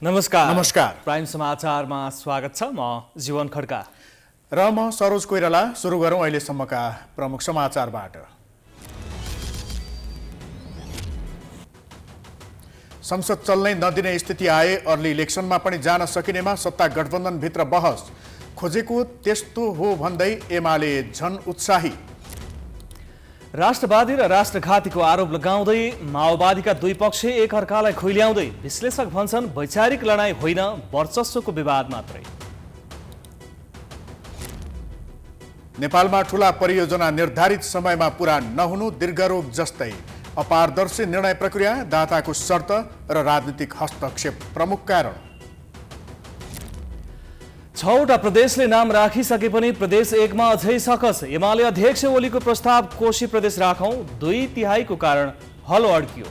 नमस्कार। प्राइम समाचारमा स्वागत छ। म जीवन खड्का र म सरोज कोइराला। सुरु गरौँ अहिलेसम्मका प्रमुख समाचारबाट। संसद चल्नै नदिने स्थिति आए, अर्ली इलेक्सनमा पनि जान सकिनेमा सत्ता गठबन्धनभित्र बहस। खोजेको त्यस्तो हो भन्दै एमाले झन उत्साही। राष्ट्रवादी र राष्ट्रघातीको आरोप लगाउँदै माओवादीका दुई पक्ष एकअर्कालाई खुइल्याउँदै विश्लेषक भन्छन् वैचारिक लडाईँ होइन, वर्चस्वको विवाद मात्रै। नेपालमा ठूला परियोजना निर्धारित समयमा पूरा नहुनु दीर्घरोग जस्तै। अपारदर्शी निर्णय प्रक्रिया, दाताको शर्त र राजनीतिक हस्तक्षेप प्रमुख कारण। 6वटा प्रदेशले नाम राखिसके पनि प्रदेश 1 मा अझै सकस। एमाले अध्यक्ष ओलीको प्रस्ताव कोशी प्रदेश राखौं, 2/3 कारण हलो अड्कियो।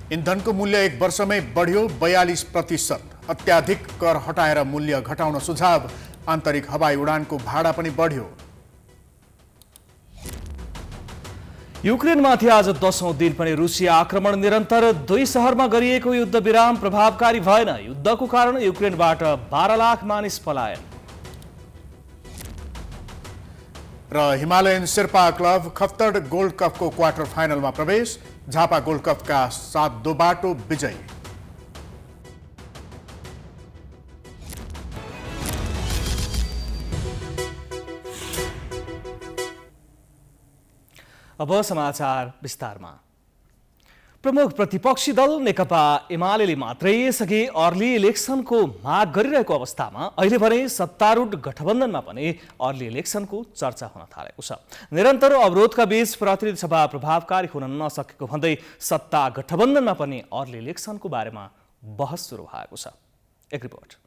इन्धनको मूल्य 1 वर्षमै बढ्यो 42%। अत्याधिक कर हटाएर मूल्य घटाउन सुझाव। आन्तरिक हवाई उडानको भाडा पनि बढ्यो। युक्रेनमाथि आज 10औं दिन पनि रुसी आक्रमण निरन्तर। 2 शहरमा गरिएको युद्ध विराम प्रभावकारी भएन। युद्धको कारण युक्रेनबाट 12 लाख मानिस पलायन। र Himalayan Sherpa club Khaptad gold कपको क्वार्टर फाइनलमा प्रवेश। झापा गोल्ड कपका 7 दोबाटो विजयी। अब समाचार विस्तारमा। प्रमुख प्रतिपक्षी दल नेकपा एमाले मात्रै यसअघि अर्ली इलेक्सनको माग गरिरहेको अवस्थामा अहिले भने सत्तारूढ गठबन्धनमा पनि अर्ली इलेक्सनको चर्चा हुन थालेको छ। निरन्तर अवरोधका बीच प्रतिनिधि सभा प्रभावकारी हुन नसकेको भन्दै सत्ता गठबन्धनमा पनि अर्ली इलेक्सनको बारेमा बहस सुरु भएको छ। एक रिपोर्ट।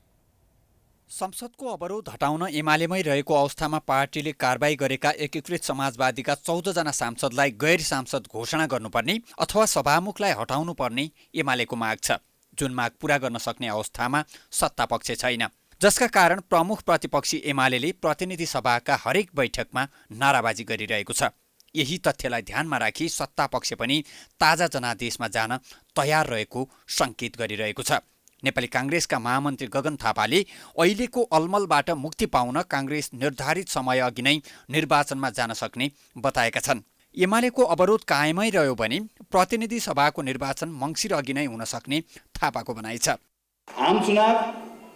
संसदको अवरोध हटाउन एमालेमै रहेको अवस्थामा पार्टीले कारबाही गरेका एकीकृत समाजवादीका 14 जना सांसदलाई गैर सांसद घोषणा गर्नुपर्ने अथवा सभामुखलाई हटाउनु पर्ने एमालेको माग छ, जुन माग पूरा गर्न सक्ने अवस्थामा सत्तापक्ष छैन। जसका कारण प्रमुख प्रतिपक्षी एमालेले प्रतिनिधि सभाका हरेक बैठकमा नाराबाजी गरिरहेको छ। यही तथ्यलाई ध्यानमा राखी सत्तापक्ष पनि ताजा जनादेशमा जान तयार रहेको संकेत गरिरहेको छ। नेपाली कांग्रेसका महामन्त्री गगन थापाले अहिलेको अलमलबाट मुक्ति पाउन कांग्रेस निर्धारित समय अघि नै निर्वाचनमा जान सक्ने बताएका छन्। एमालेको अवरोध कायमै रह्यो भने प्रतिनिधि सभाको निर्वाचन मङ्सिर अघि नै हुन सक्ने थापाको भनाइ छ। आम चुनाव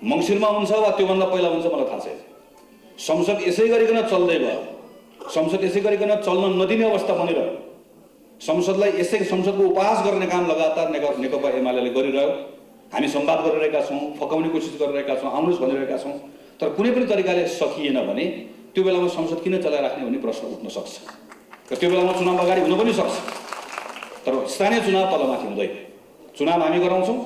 मङ्सिरमा हुन्छ वा त्योभन्दा पहिला हुन्छ मलाई थाहा छैन। संसद यसै गरिकन चल्दै भयो। संसद यसै गरिकन चल्न नदिने अवस्था बनिरह्यो। संसदको उपहास गर्ने काम लगातार नेकपा एमालेले गरिरह्यो। हामी संवाद गरिरहेका छौँ, फकाउने कोसिस गरिरहेका छौँ, आउनुहोस् भनिरहेका छौँ, तर कुनै पनि तरिकाले सकिएन भने त्यो बेलामा संसद किन चलाइराख्ने भन्ने प्रश्न उठ्न सक्छ। र त्यो बेलामा चुनाव अगाडि हुन पनि सक्छ। तर स्थानीय चुनाव तलमाथि हुँदैन। चुनाव हामी गराउँछौँ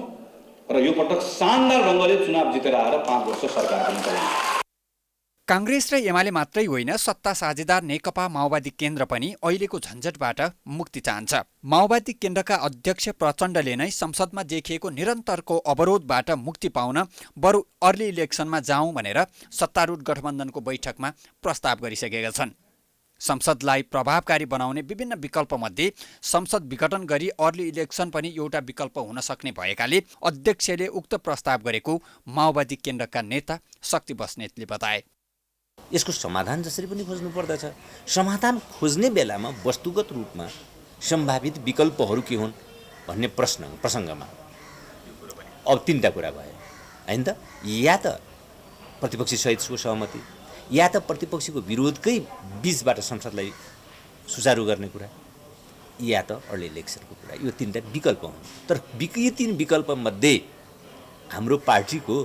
र यो पटक शानदार ढङ्गले चुनाव जितेर आएर 5 वर्ष सरकार पनि चलाउँछ। कांग्रेस र एमाले मात्रै होइन, सत्ता साझेदार नेकपा माओवादी केन्द्र पनि अहिलेको झन्झटबाट मुक्ति चाहन्छ। माओवादी केन्द्रका अध्यक्ष प्रचण्डले नै संसदमा देखिएको निरन्तरको अवरोधबाट मुक्ति पाउन बरु अर्ली इलेक्सनमा जाउँ भनेर सत्तारूढ गठबन्धनको बैठकमा प्रस्ताव गरिसकेका छन्। संसदलाई प्रभावकारी बनाउने विभिन्न विकल्पमध्ये संसद विघटन गरी अर्ली इलेक्सन पनि एउटा विकल्प हुन सक्ने भएकाले अध्यक्षले उक्त प्रस्ताव गरेको माओवादी केन्द्रका नेता शक्ति बस्नेतले बताए। यसको समाधान जसरी पनि खोज्नु पर्दछ। समाधान खोज्ने बेलामा वस्तुगत रूपमा सम्भावित विकल्पहरू के हुन् भन्ने प्रसङ्गमा अब 3टा कुरा भए हैन त। या त प्रतिपक्षी सहितको सहमति, या त प्रतिपक्षीको विरोधकै बीचबाट संसदलाई सुचारू गर्ने कुरा, या त अर्ली इलेक्सनको कुरा। यो 3टा विकल्प हुन्। तर यी 3 विकल्पमध्ये हाम्रो पार्टीको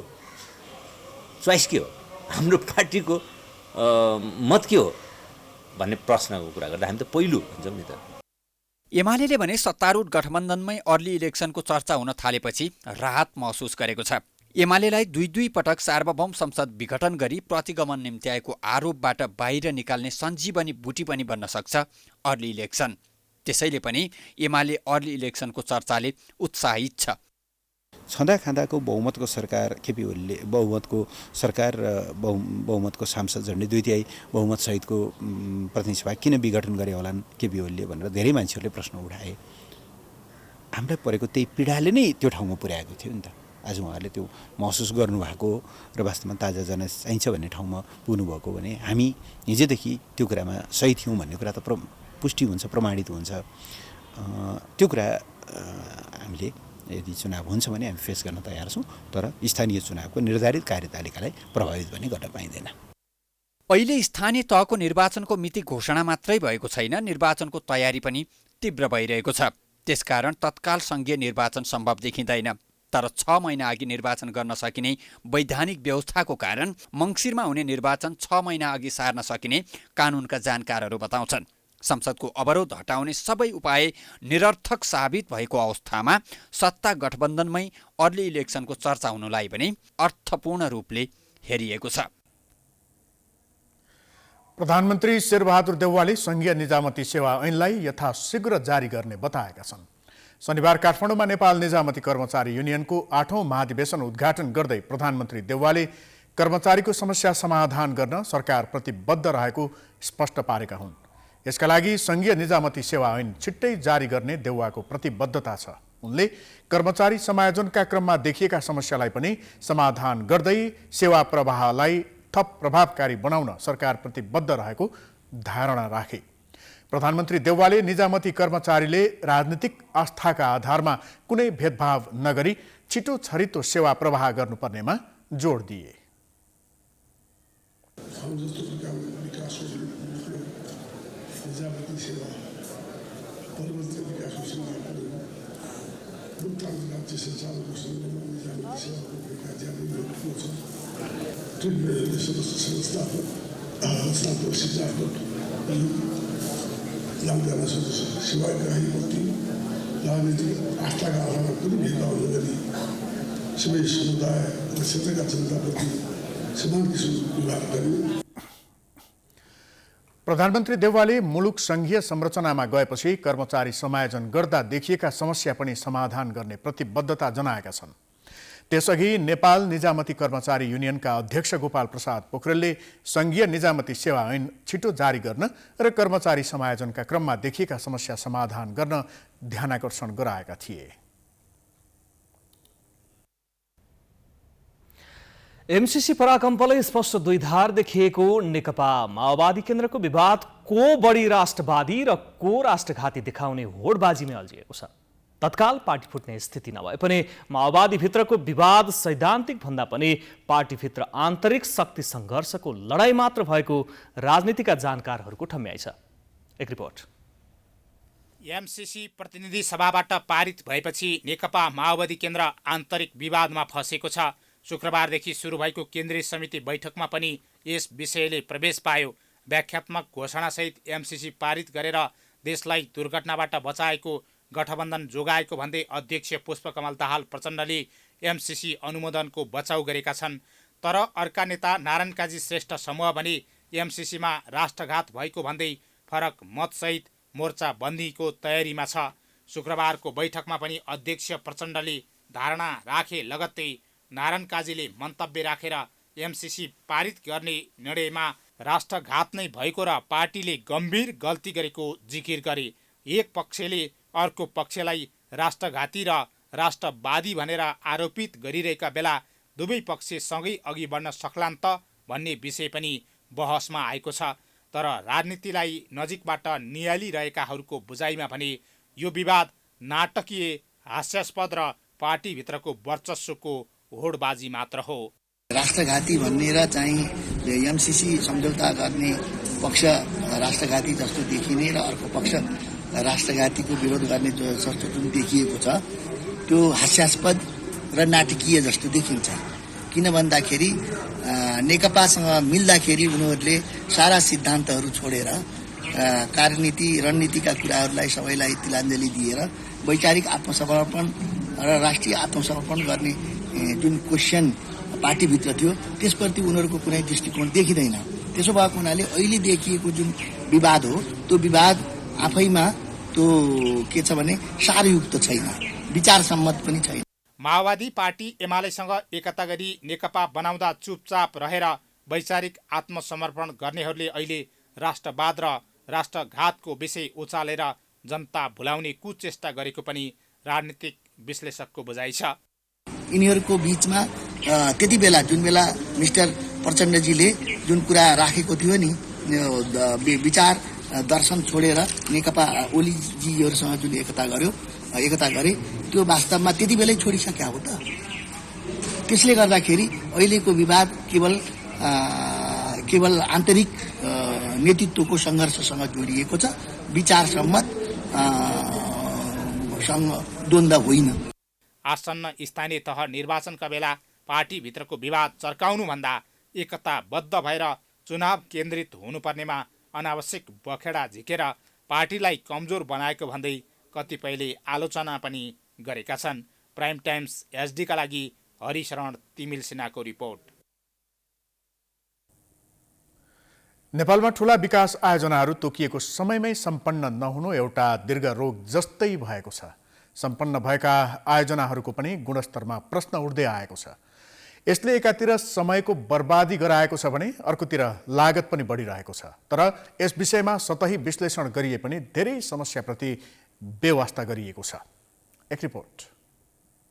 चोइस के हो, हाम्रो पार्टीको मत के हो भन्ने प्रश्नको कुरा गर्दा हामी त पहिलो भन्छौँ नि त। एमालेले भने सत्तारूढ गठबन्धनमै अर्ली इलेक्सनको चर्चा हुन थालेपछि राहत महसुस गरेको छ। एमालेलाई 2 पटक सार्वभौम संसद विघटन गरी प्रतिगमन निम्त्याएको आरोपबाट बाहिर निकाल्ने सञ्जीवनी बुटी पनि बन्न सक्छ अर्ली इलेक्सन। त्यसैले पनि एमाले अर्ली इलेक्सनको चर्चाले उत्साहित छ। छँदाखाँदाको बहुमतको सरकार केपी ओलीले बहुमतको सरकार र बहुमतको सांसद झन्डै 2/3 बहुमत सहितको प्रतिनिधि सभा किन विघटन गरे होलान् केपी ओलीले भनेर धेरै मान्छेहरूले प्रश्न उठाए। हामीलाई परेको त्यही पीडाले नै त्यो ठाउँमा पुर्याएको थियो नि त। आज उहाँहरूले त्यो महसुस गर्नुभएको र वास्तवमा ताजा जान चाहिन्छ भन्ने ठाउँमा पुग्नुभएको भने हामी हिजोदेखि त्यो कुरामा सही थियौँ भन्ने कुरा त पुष्टि हुन्छ, प्रमाणित हुन्छ। त्यो कुरा हामीले यदि चुनाव हुन्छ भने हामी फेस गर्न तयार छौँ, तर स्थानीय चुनावको निर्धारित कार्यतालिकालाई प्रभावित पनि गर्न पाइँदैन। अहिले स्थानीय तहको निर्वाचनको मिति घोषणा मात्रै भएको छैन, निर्वाचनको तयारी पनि तीव्र भइरहेको छ। त्यसकारण तत्काल सङ्घीय निर्वाचन सम्भव देखिँदैन। तर 6 महिना अघि निर्वाचन गर्न सकिने वैधानिक व्यवस्थाको कारण मङ्सिरमा हुने निर्वाचन 6 महिना अघि सार्न सकिने कानुनका जानकारहरू बताउँछन्। संसदको अवरोध हटाउने सबै उपाय निरर्थक साबित भएको अवस्थामा सत्ता गठबन्धनमै अर्ली इलेक्सनको चर्चा हुनुलाई पनि अर्थपूर्ण रूपले हेरिएको छ। प्रधानमन्त्री शेरबहादुर देउवाले सङ्घीय निजामती सेवा ऐनलाई यथाशीघ्र जारी गर्ने बताएका छन्। शनिबार काठमाडौँमा नेपाल निजामती कर्मचारी युनियनको 8औं महाधिवेशन उद्घाटन गर्दै प्रधानमन्त्री देउवाले कर्मचारीको समस्या समाधान गर्न सरकार प्रतिबद्ध रहेको स्पष्ट पारेका हुन्। यसका लागि सङ्घीय निजामती सेवा ऐन छिट्टै जारी गर्ने देउवाको प्रतिबद्धता छ। उनले कर्मचारी समायोजनका क्रममा देखिएका समस्यालाई पनि समाधान गर्दै सेवा प्रवाहलाई थप प्रभावकारी बनाउन सरकार प्रतिबद्ध रहेको धारणा राखे। प्रधानमन्त्री देउवाले निजामती कर्मचारीले राजनीतिक आस्थाका आधारमा कुनै भेदभाव नगरी छिटो छरितो सेवा प्रवाह गर्नुपर्नेमा जोड दिए। जान्दैन सेवाग्राहीप्रति राजनीतिक आस्थाका आधारमा कुनै भेदभाव नगरी सबै समुदाय र क्षेत्रका जनताप्रति समान किसिमको व्यवहार गर्ने। प्रधानमन्त्री देउवाले मुलुक सङ्घीय संरचनामा गएपछि कर्मचारी समायोजन गर्दा देखिएका समस्या पनि समाधान गर्ने प्रतिबद्धता जनाएका छन्। त्यसअघि नेपाल निजामती कर्मचारी युनियनका अध्यक्ष गोपाल प्रसाद पोखरेलले सङ्घीय निजामती सेवा ऐन छिटो जारी गर्न र कर्मचारी समायोजनका क्रममा देखिएका समस्या समाधान गर्न ध्यानाकर्षण गराएका थिए। एमसीसी पराकम्पले स्पष्ट द्वैधार देखिएको नेकपा माओवादी केन्द्रको विवाद को बढी राष्ट्रवादी र को राष्ट्रघाती देखाउने होडबाजीमै अल्झिएको छ। तत्काल पार्टी फुट्ने स्थिति नभए पनि माओवादीभित्रको विवाद सैद्धान्तिक भन्दा पनि पार्टीभित्र आन्तरिक शक्ति सङ्घर्षको लडाई मात्र भएको राजनीतिका जानकारहरूको ठम्याइ छ। एक रिपोर्ट। एमसीसी प्रतिनिधि सभाबाट पारित भएपछि नेकपा माओवादी केन्द्र आन्तरिक विवादमा फँसेको छ। शुक्रबारदेखि सुरु भएको केन्द्रीय समिति बैठकमा पनि यस विषयले प्रवेश पायो। व्याख्यात्मक घोषणासहित एमसीसी पारित गरेर देशलाई दुर्घटनाबाट बचाएको, गठबन्धन जोगाएको भन्दै अध्यक्ष पुष्पकमल दाहाल प्रचण्डले एमसीसी अनुमोदनको बचाउ गरेका छन्। तर अर्का नेता नारायण काजी श्रेष्ठ समूह भने एमसीसीमा राष्ट्रघात भएको भन्दै फरक मतसहित मोर्चा बन्दीको तयारीमा छ। शुक्रबारको बैठकमा पनि अध्यक्ष प्रचण्डले धारणा राखे लगत्तै नारायण काजीले मन्तव्य राखेर एमसीसी पारित गर्ने निर्णयमा राष्ट्रघात नै भएको र पार्टीले गम्भीर गल्ती गरेको जिकिर गरे। एक पक्षले अर्को पक्षलाई राष्ट्रघाती र राष्ट्रवादी भनेर आरोपित गरिरहेका बेला दुवै पक्ष सँगै अघि बढ्न सक्लान् त भन्ने विषय पनि बहसमा आएको छ। तर राजनीतिलाई नजिकबाट नियालिरहेकाहरूको बुझाइमा भने यो विवाद नाटकीय, हास्यास्पद र पार्टीभित्रको वर्चस्वको होडबाजी मात्र हो। राष्ट्रघाती भन्ने र चाहिँ एमसीसी सम्झौता गर्ने पक्ष राष्ट्रघाती जस्तो देखिने र अर्को पक्ष राष्ट्रघातीको विरोध गर्ने जस्तो जुन देखिएको छ त्यो हास्यास्पद र नाटकीय जस्तो देखिन्छ। किन भन्दाखेरि नेकपासँग मिल्दाखेरि उनीहरूले सारा सिद्धान्तहरू छोडेर कार्यनीति रणनीतिका कुराहरूलाई सबैलाई तिलाञ्जली दिएर वैचारिक आत्मसमर्पण र राष्ट्रिय आत्मसमर्पण गर्ने जुन क्वेसन पार्टीभित्र थियो त्यसप्रति उनीहरूको कुनै दृष्टिकोण देखिँदैन। त्यसो भएको हुनाले अहिले देखिएको जुन विवाद हो त्यो विवाद आफैमा त्यो के छ भने सारयुक्त छैन, विचार सम्मत पनि छैन। माओवादी पार्टी एमालेसँग एकता गरी नेकपा बनाउँदा चुपचाप रहेर वैचारिक आत्मसमर्पण गर्नेहरूले अहिले राष्ट्रवाद र राष्ट्रघातको विषय उचालेर जनता भुलाउने कुचेष्टा गरेको पनि राजनीतिक विश्लेषकको बुझाइ छ। यिनीहरूको बीचमा त्यति बेला जुन बेला मिस्टर प्रचण्डजीले जुन कुरा राखेको थियो नि, विचार दर्शन छोडेर नेकपा ओलीजीहरूसँग जुन एकता गरे त्यो वास्तवमा त्यति बेलै छोडिसक्यो हो त। त्यसले गर्दाखेरि अहिलेको विवाद केवल आन्तरिक नेतृत्वको सङ्घर्षसँग जोडिएको छ, विचार सम्मत द्वन्द्व होइन। आसन्न स्थानीय तह निर्वाचनका बेला पार्टीभित्रको विवाद चर्काउनुभन्दा एकताबद्ध भएर चुनाव केन्द्रित हुनुपर्नेमा अनावश्यक बखेडा झिकेर पार्टीलाई कमजोर बनाएको भन्दै कतिपयले आलोचना पनि गरेका छन्। प्राइम टाइम्स एचडीका लागि हरिशरण तिमिल सिन्हाको रिपोर्ट। नेपालमा ठूला विकास आयोजनाहरू तोकिएको समयमै सम्पन्न नहुनु एउटा दीर्घ रोग जस्तै भएको छ। सम्पन्न भएका आयोजनाहरूको पनि गुणस्तरमा प्रश्न उठ्दै आएको छ। यसले एकातिर समयको बर्बादी गराएको छ भने अर्कोतिर लागत पनि बढिरहेको छ। तर यस विषयमा सतही विश्लेषण गरिए पनि धेरै समस्याप्रति बेवास्ता गरिएको छ। एक रिपोर्ट।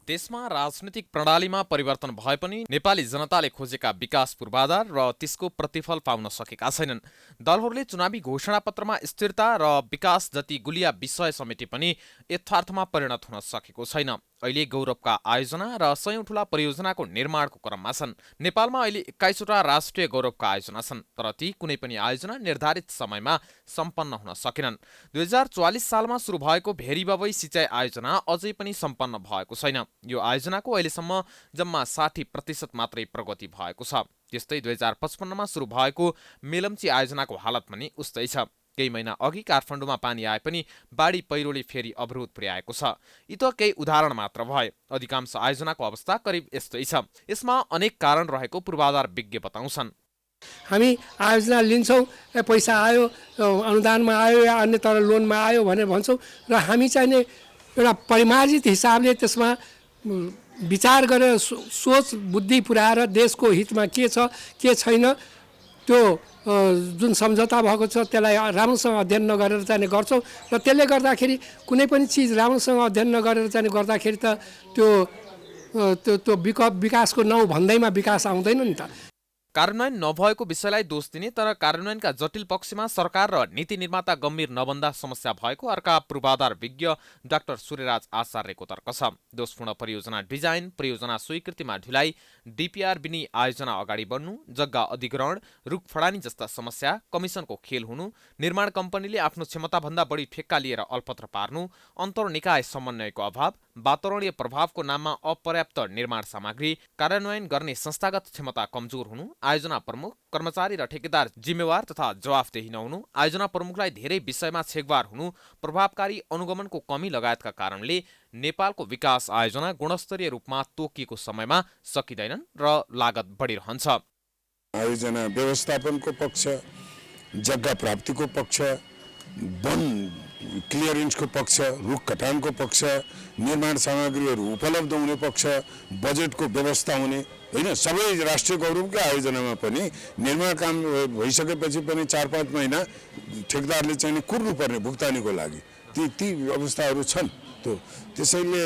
देशमा राजनीतिक प्रणालीमा परिवर्तन भए पनि नेपाली जनताले खोजेका विकास पूर्वाधार र त्यसको प्रतिफल पाउन सकेका छैनन्। दलहरूले चुनावी घोषणापत्रमा स्थिरता र विकास जति गुलिया विषय समेटे पनि यथार्थमा परिणत हुन सकेको छैन। अहिले गौरवका आयोजना र 100 ठूला परियोजनाको निर्माणको क्रममा छन्। नेपालमा अहिले 21वटा राष्ट्रिय गौरवका आयोजना छन्, तर ती कुनै पनि आयोजना निर्धारित समयमा सम्पन्न हुन सकेनन्। 2044 सालमा सुरु भएको भेरीबबई सिँचाइ आयोजना अझै पनि सम्पन्न भएको छैन। यो आयोजनाको अहिलेसम्म जम्मा 60% मात्रै प्रगति भएको छ। त्यस्तै 2055मा सुरु भएको मेलम्ची आयोजनाको हालत पनि उस्तै छ। केही महिना अघि काठमाडौँमा पानी आए पनि बाढी पहिरोले फेरि अवरोध पुर्याएको छ। यी त केही उदाहरण मात्र भए। अधिकांश आयोजनाको अवस्था करिब यस्तै छ। यसमा अनेक कारण रहेको पूर्वाधार विज्ञ बताउँछन्। हामी आयोजना लिन्छौँ, पैसा आयो, अनुदानमा आयो या अन्य तर लोनमा आयो भनेर भन्छौँ र हामी चाहिने एउटा परिमार्जित हिसाबले त्यसमा विचार गरेर सोच बुद्धि पुर्याएर देशको हितमा के छ के छैन त्यो जुन सम्झौता भएको छ त्यसलाई राम्रोसँग अध्ययन नगरेर चाहिँ गर्छौँ र त्यसले गर्दाखेरि कुनै पनि चिज राम्रोसँग अध्ययन नगरेर चाहिँ गर्दाखेरि त त्यो विकासको नाउँ भन्दैमा विकास आउँदैन नि त। कार्यान्वयन नभएको विषयलाई दोष दिने तर कार्यान्वयनका जटिल पक्षमा सरकार र नीति निर्माता गम्भीर नबन्दा समस्या भएको अर्का पूर्वाधार विज्ञ डाक्टर सूर्यराज आचार्यको तर्क छ। दोषपूर्ण परियोजना डिजाइन, परियोजना स्वीकृतिमा ढिलाइ, डीपीआर बिनी आयोजना अगाडि बढ्नु, जग्गा अधिग्रहण, रुख फडानी जस्ता समस्या, कमिसनको खेल हुनु, निर्माण कम्पनीले आफ्नो क्षमताभन्दा बढी ठेक्का लिएर अलपत्र पार्नु, अन्तर्निकाय समन्वयको अभाव, वातावरणीय प्रभावको नाममा अपर्याप्त निर्माण सामग्री, कार्यान्वयन गर्ने संस्थागत क्षमता कमजोर हुनु, आयोजना प्रमुख, कर्मचारी र ठेकेदार जिम्मेवार तथा जवाफदेही नहुनु, आयोजना प्रमुखलाई धेरै विषयमा छेकबार हुनु, प्रभावकारी अनुगमनको कमी लगायतका कारणले नेपालको विकास आयोजना गुणस्तरीय रूपमा तोकिएको समयमा सकिँदैनन् र लागत बढिरहन्छ। आयोजना व्यवस्थापनको पक्ष, जग्गा प्राप्तिको पक्ष, वन क्लियरेन्सको पक्ष, रुख कटानको पक्ष, निर्माण सामग्रीहरू उपलब्ध हुने पक्ष, बजेटको व्यवस्था हुने होइन। सबै राष्ट्रिय गौरवकै आयोजनामा पनि निर्माण काम भइसकेपछि पनि 4-5 महिना ठेकदारले चाहिँ कुर्नुपर्ने भुक्तानीको लागि ती अवस्थाहरू छन्। त्यसैले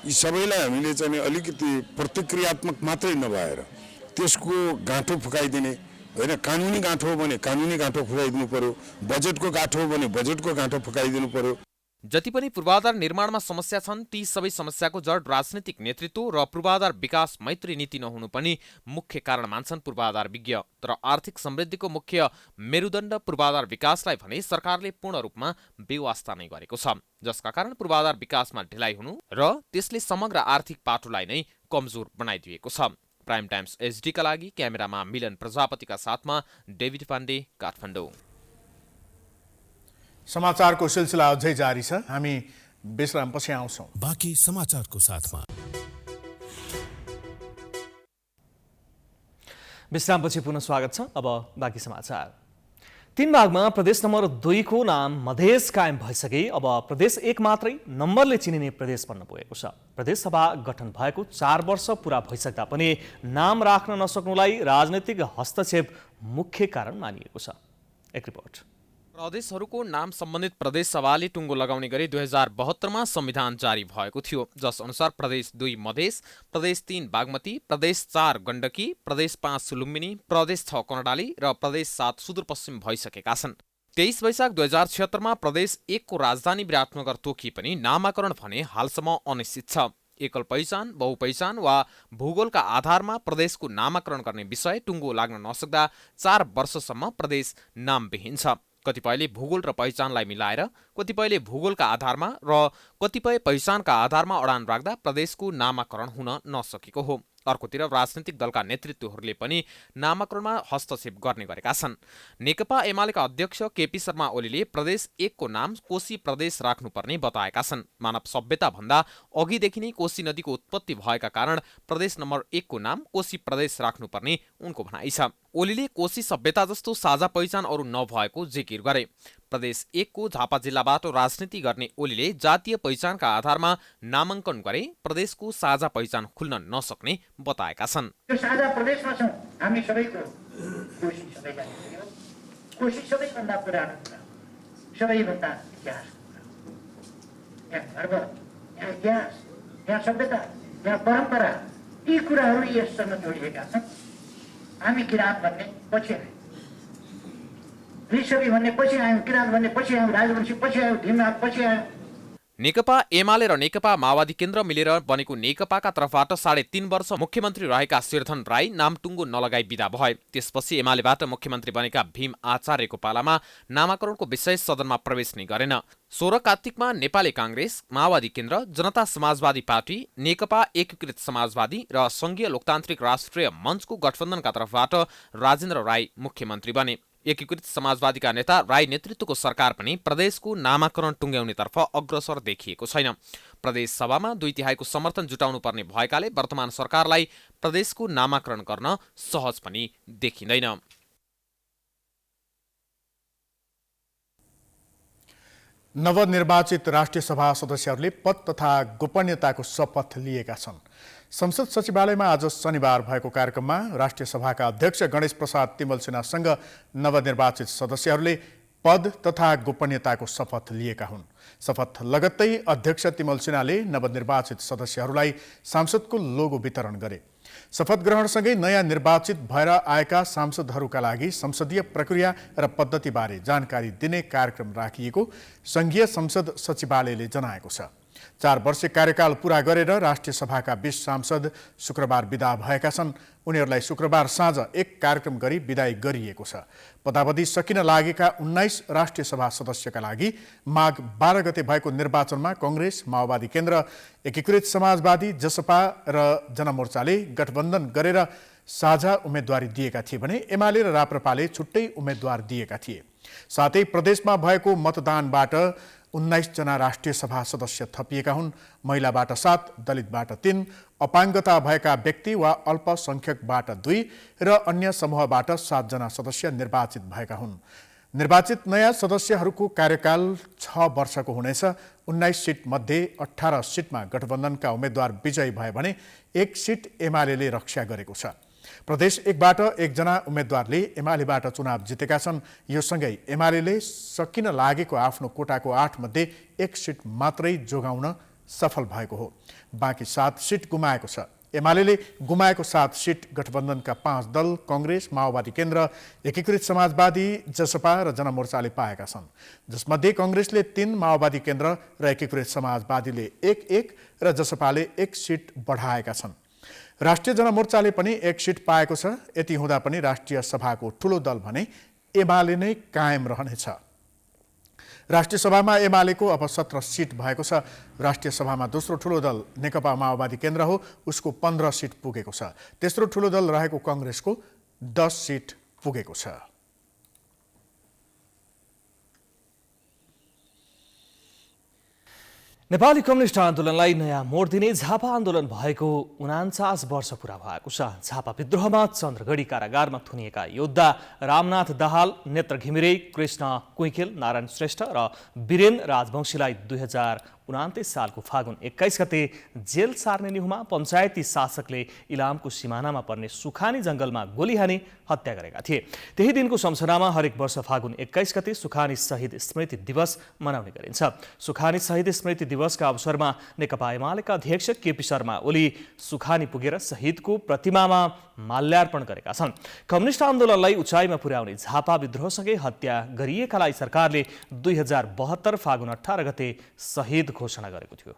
यी सबैलाई हामीले चाहिँ अलिकति प्रतिक्रियात्मक मात्रै नभएर त्यसको गाँठो फुकाइदिने होइन। कानुनी गाँठो हो भने कानुनी गाँठो फुकाइदिनु पर्यो, बजेटको गाँठो हो भने बजेटको गाँठो फुकाइदिनु पर्यो। जति पनि पूर्वाधार निर्माणमा समस्या छन् ती सबै समस्याको जड राजनीतिक नेतृत्व र पूर्वाधार विकास मैत्री नीति नहुनु पनि मुख्य कारण मान्छन् पूर्वाधार विज्ञ। तर आर्थिक समृद्धिको मुख्य मेरुदण्ड पूर्वाधार विकासलाई भने सरकारले पूर्ण रूपमा बेवास्ता नै गरेको छ, जसका कारण पूर्वाधार विकासमा ढिलाइ हुनु र त्यसले समग्र आर्थिक पाटोलाई नै कमजोर बनाइदिएको छ। प्राइम टाइम्स एचडीका लागि क्यामेरामा मिलन प्रजापतिका साथमा डेभिड पाण्डे, काठमाडौँ। समाचारको सिलसिला अझै जारी छ। हामी विश्रामपछि आउँछौँ बाँकी समाचारको साथमा। विश्रामपछि पुनः स्वागत छ। अब बाँकी समाचार। 3 भागमा प्रदेश नम्बर 2 को नाम मधेस कायम भइसके अब प्रदेश 1 मात्रै नम्बरले चिनिने प्रदेश बन्न पुगेको छ। प्रदेश सभा गठन भएको 4 वर्ष पूरा भइसक्दा पनि नाम राख्न नसक्नुलाई राजनैतिक हस्तक्षेप मुख्य कारण मानिएको छ। एक रिपोर्ट। प्रदेशहरूको नाम सम्बन्धित प्रदेश सभाले टुङ्गो लगाउने गरी 2072मा संविधान जारी भएको थियो, जस अनुसार प्रदेश 2 मधेस, प्रदेश 3 बागमती, प्रदेश 4 गण्डकी, प्रदेश 5 लुम्बिनी, प्रदेश 6 कर्णाली र प्रदेश 7 सुदूरपश्चिम भइसकेका छन्। 23 वैशाख 2076मा प्रदेश 1 को राजधानी विराटनगर तोकिए पनि नामाकरण भने हालसम्म अनिश्चित छ। एकल पहिचान, बहुपहिचान वा भूगोलका आधारमा प्रदेशको नामाकरण गर्ने विषय टुङ्गो लाग्न नसक्दा 4 वर्षसम्म प्रदेश नामविहीन छ। कतिपयले भूगोल र पहिचानलाई मिलाएर, कतिपयले भूगोलका आधारमा र कतिपय पहिचानका आधारमा अडान राख्दा प्रदेशको नामाकरण हुन नसकेको हो। अर्कोतिर राजनीतिक दलका नेतृत्वहरूले पनि नामाकरणमा हस्तक्षेप गर्ने गरेका छन्। नेकपा एमालेका अध्यक्ष केपी शर्मा ओलीले प्रदेश 1 को नाम कोशी प्रदेश राख्नुपर्ने बताएका छन्। मानव सभ्यता भन्दा अघिदेखि नै कोशी नदीको उत्पत्ति भएका कारण प्रदेश नम्बर 1 को नाम कोशी प्रदेश राख्नुपर्ने उनको भनाइ छ। ओलीले कोशी सभ्यता जस्तो साझा पहिचान अरू नभएको जिकिर गरे। प्रदेश 1 को झापा जिल्लाबाट राजनीति गर्ने ओलीले जातीय पहिचानका आधारमा नामाङ्कन गरे प्रदेशको साझा पहिचान खुल्न नसक्ने बताएका छन्। यो साझा प्रदेशमा छौँ हामी सबैको कोशी सबैलाई कोशी सबैभन्दा पुरानो कुरा, सबैभन्दा इतिहास, यहाँ धर्म, यहाँ इतिहास, यहाँ सभ्यता, यहाँ परम्परा, यी कुराहरू यससँग जोडिएका छन्। हामी किराँत भन्ने पछि आयौँ, लिच्छवी भन्ने पछि आयौँ, किराँत भन्ने पछि आयौँ, राजवंशी पछि आयौँ, ढिमाल पछि आयौँ। नेकपा एमाले र नेकपा माओवादी केन्द्र मिलेर बनेको नेकपाका तर्फबाट 3.5 वर्ष मुख्यमन्त्री रहेका शेरधन राई नामटुङ्गो नलगाई विदा भए। त्यसपछि एमालेबाट मुख्यमन्त्री बनेका भीम आचार्यको पालामा नामाकरणको विषय सदनमा प्रवेश नै गरेन। 16 कार्तिकमा नेपाली काङ्ग्रेस, माओवादी केन्द्र, जनता समाजवादी पार्टी, नेकपा एकीकृत समाजवादी र संघीय लोकतान्त्रिक राष्ट्रिय मञ्चको गठबन्धनका तर्फबाट राजेन्द्र राई मुख्यमन्त्री बने। एकीकृत समाजवादीका नेता राई नेतृत्वको सरकार पनि प्रदेशको नामाकरण टुङ्ग्याउनेतर्फ अग्रसर देखिएको छैन। प्रदेश सभामा 2/3 समर्थन जुटाउनु पर्ने भएकाले वर्तमान सरकारलाई प्रदेशको नामाकरण गर्न सहज पनि देखिँदैन। नवनिर्वाचित राष्ट्रिय सभा सदस्यहरूले पद तथा गोपनीयताको शपथ लिएका छन्। संसद सचिवालयमा आज शनिबार भएको कार्यक्रममा राष्ट्रिय सभाका अध्यक्ष गणेश प्रसाद तिमल सिन्हासँग नवनिर्वाचित सदस्यहरूले पद तथा गोपनीयताको शपथ लिएका हुन्। शपथ लगत्तै अध्यक्ष तिमल सिन्हाले नवनिर्वाचित सदस्यहरूलाई सांसदको लोगो वितरण गरे। शपथ ग्रहणसँगै नयाँ निर्वाचित भएर आएका सांसदहरूका लागि संसदीय प्रक्रिया र पद्धतिबारे जानकारी दिने कार्यक्रम राखिएको संघीय संसद सचिवालयले जनाएको छ। 4 वर्षे कार्यकाल पूरा गरेर राष्ट्रिय सभाका 20 सांसद शुक्रबार विदा भएका छन्। उनीहरूलाई शुक्रबार साँझ एक कार्यक्रम गरी विदाई गरिएको छ। पदावधि सकिन लागेका 19 राष्ट्रिय सभा सदस्यका लागि माघ 12 गते भएको निर्वाचनमा कांग्रेस, माओवादी केन्द्र, एकीकृत समाजवादी, जसपा र जनमोर्चाले गठबन्धन गरेर साझा उम्मेदवारी दिएका थिए भने एमाले र राप्रपाले छुट्टै उम्मेदवार दिएका थिए। साथै प्रदेशमा भएको मतदानबाट 19 जना राष्ट्रिय सभा सदस्य थपिएका हुन्। महिलाबाट 7, दलितबाट 3, अपाङ्गता भएका व्यक्ति वा अल्पसंख्यकबाट 2 र अन्य समूहबाट 7 जना सदस्य निर्वाचित भएका हुन्। निर्वाचित नयाँ सदस्यहरूको कार्यकाल 6 वर्षको हुनेछ। 19 सिट मध्ये 18 सिटमा गठबन्धनका उम्मेद्वार विजयी भए भने 1 सिट एमालेले रक्षा गरेको छ। प्रदेश 1 बाट 1 जना उम्मेद्वारले एमालेबाट चुनाव जितेका छन्। यो सँगै एमालेले सकिन लागेको आफ्नो कोटाको 8 मध्ये 1 सिट मात्रै जोगाउन सफल भएको हो। बाँकी 7 सिट गुमाएको छ। एमालेले गुमाएको 7 सिट गठबन्धनका 5 दल कांग्रेस, माओवादी केन्द्र, एकीकृत समाजवादी, जसपा र जनमोर्चाले पाएका छन्, जसमध्ये कांग्रेसले 3, माओवादी केन्द्र र एकीकृत समाजवादीले 1-1 र जसपाले 1 सिट बढाएका छन्। राष्ट्रिय जनमोर्चाले पनि 1 सिट पाएको छ। यति हुँदा पनि राष्ट्रिय सभाको ठूलो दल भने एमाले नै कायम रहनेछ। राष्ट्रिय सभामा एमालेको अब 17 सिट भएको छ। राष्ट्रिय सभामा दोस्रो ठूलो दल नेकपा माओवादी केन्द्र हो, उसको 15 सिट पुगेको छ। तेस्रो ठूलो दल रहेको कांग्रेसको 10 सिट पुगेको छ। नेपाली कम्युनिस्ट आन्दोलनलाई नयाँ मोड दिने झापा आन्दोलन भएको 49 वर्ष पुरा भएको छ। झापा विद्रोहमा चन्द्रगढी कारागारमा थुनिएका योद्धा रामनाथ दाहाल, नेत्र घिमिरे, कृष्ण कुइकेल, नारायण श्रेष्ठ र वीरेन राजवंशीलाई 2029 सालको फागुन 21 गते जेल सार्ने निहुमा पञ्चायती शासकले इलामको सिमानामा पर्ने सुखानी जङ्गलमा गोली हानी हत्या गरेका थिए। त्यही दिनको सम्झनामा हरेक वर्ष फागुन 21 गते सुखानी शहीद स्मृति दिवस मनाउने गरिन्छ। सुखानी शहीद स्मृति दिवसका अवसरमा नेकपा एमालेका अध्यक्ष केपी शर्मा ओली सुखानी पुगेर शहीदको प्रतिमामा माल्यार्पण गरेका छन्। कम्युनिस्ट आन्दोलनलाई उचाइमा पुर्याउने झापा विद्रोहसँगै हत्या गरिएकालाई सरकारले 2072 फागुन 18 गते शहीद घोषणा गरेको थियो।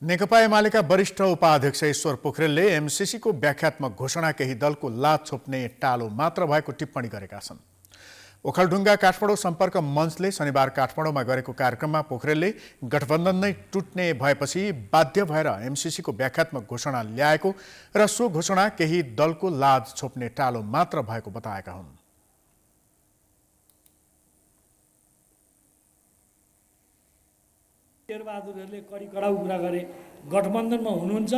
नेकपा एमालेका वरिष्ठ उपाध्यक्ष ईश्वर पोखरेलले एमसीसीको व्याख्यात्मक घोषणा केही दलको लाज छोप्ने टालो मात्र भएको टिप्पणी गरेका छन्। ओखलढुङ्गा काठमाडौँ सम्पर्क मञ्चले शनिबार काठमाडौँमा गरेको कार्यक्रममा पोखरेलले गठबन्धन नै टुट्ने भएपछि बाध्य भएर एमसीसीको व्याख्यात्मक घोषणा ल्याएको र सो घोषणा केही दलको लाज छोप्ने टालो मात्र भएको बताएका हुन्। शेरबहादुरहरूले कडी-कडाउ कुरा गरे, गठबन्धनमा हुनुहुन्छ,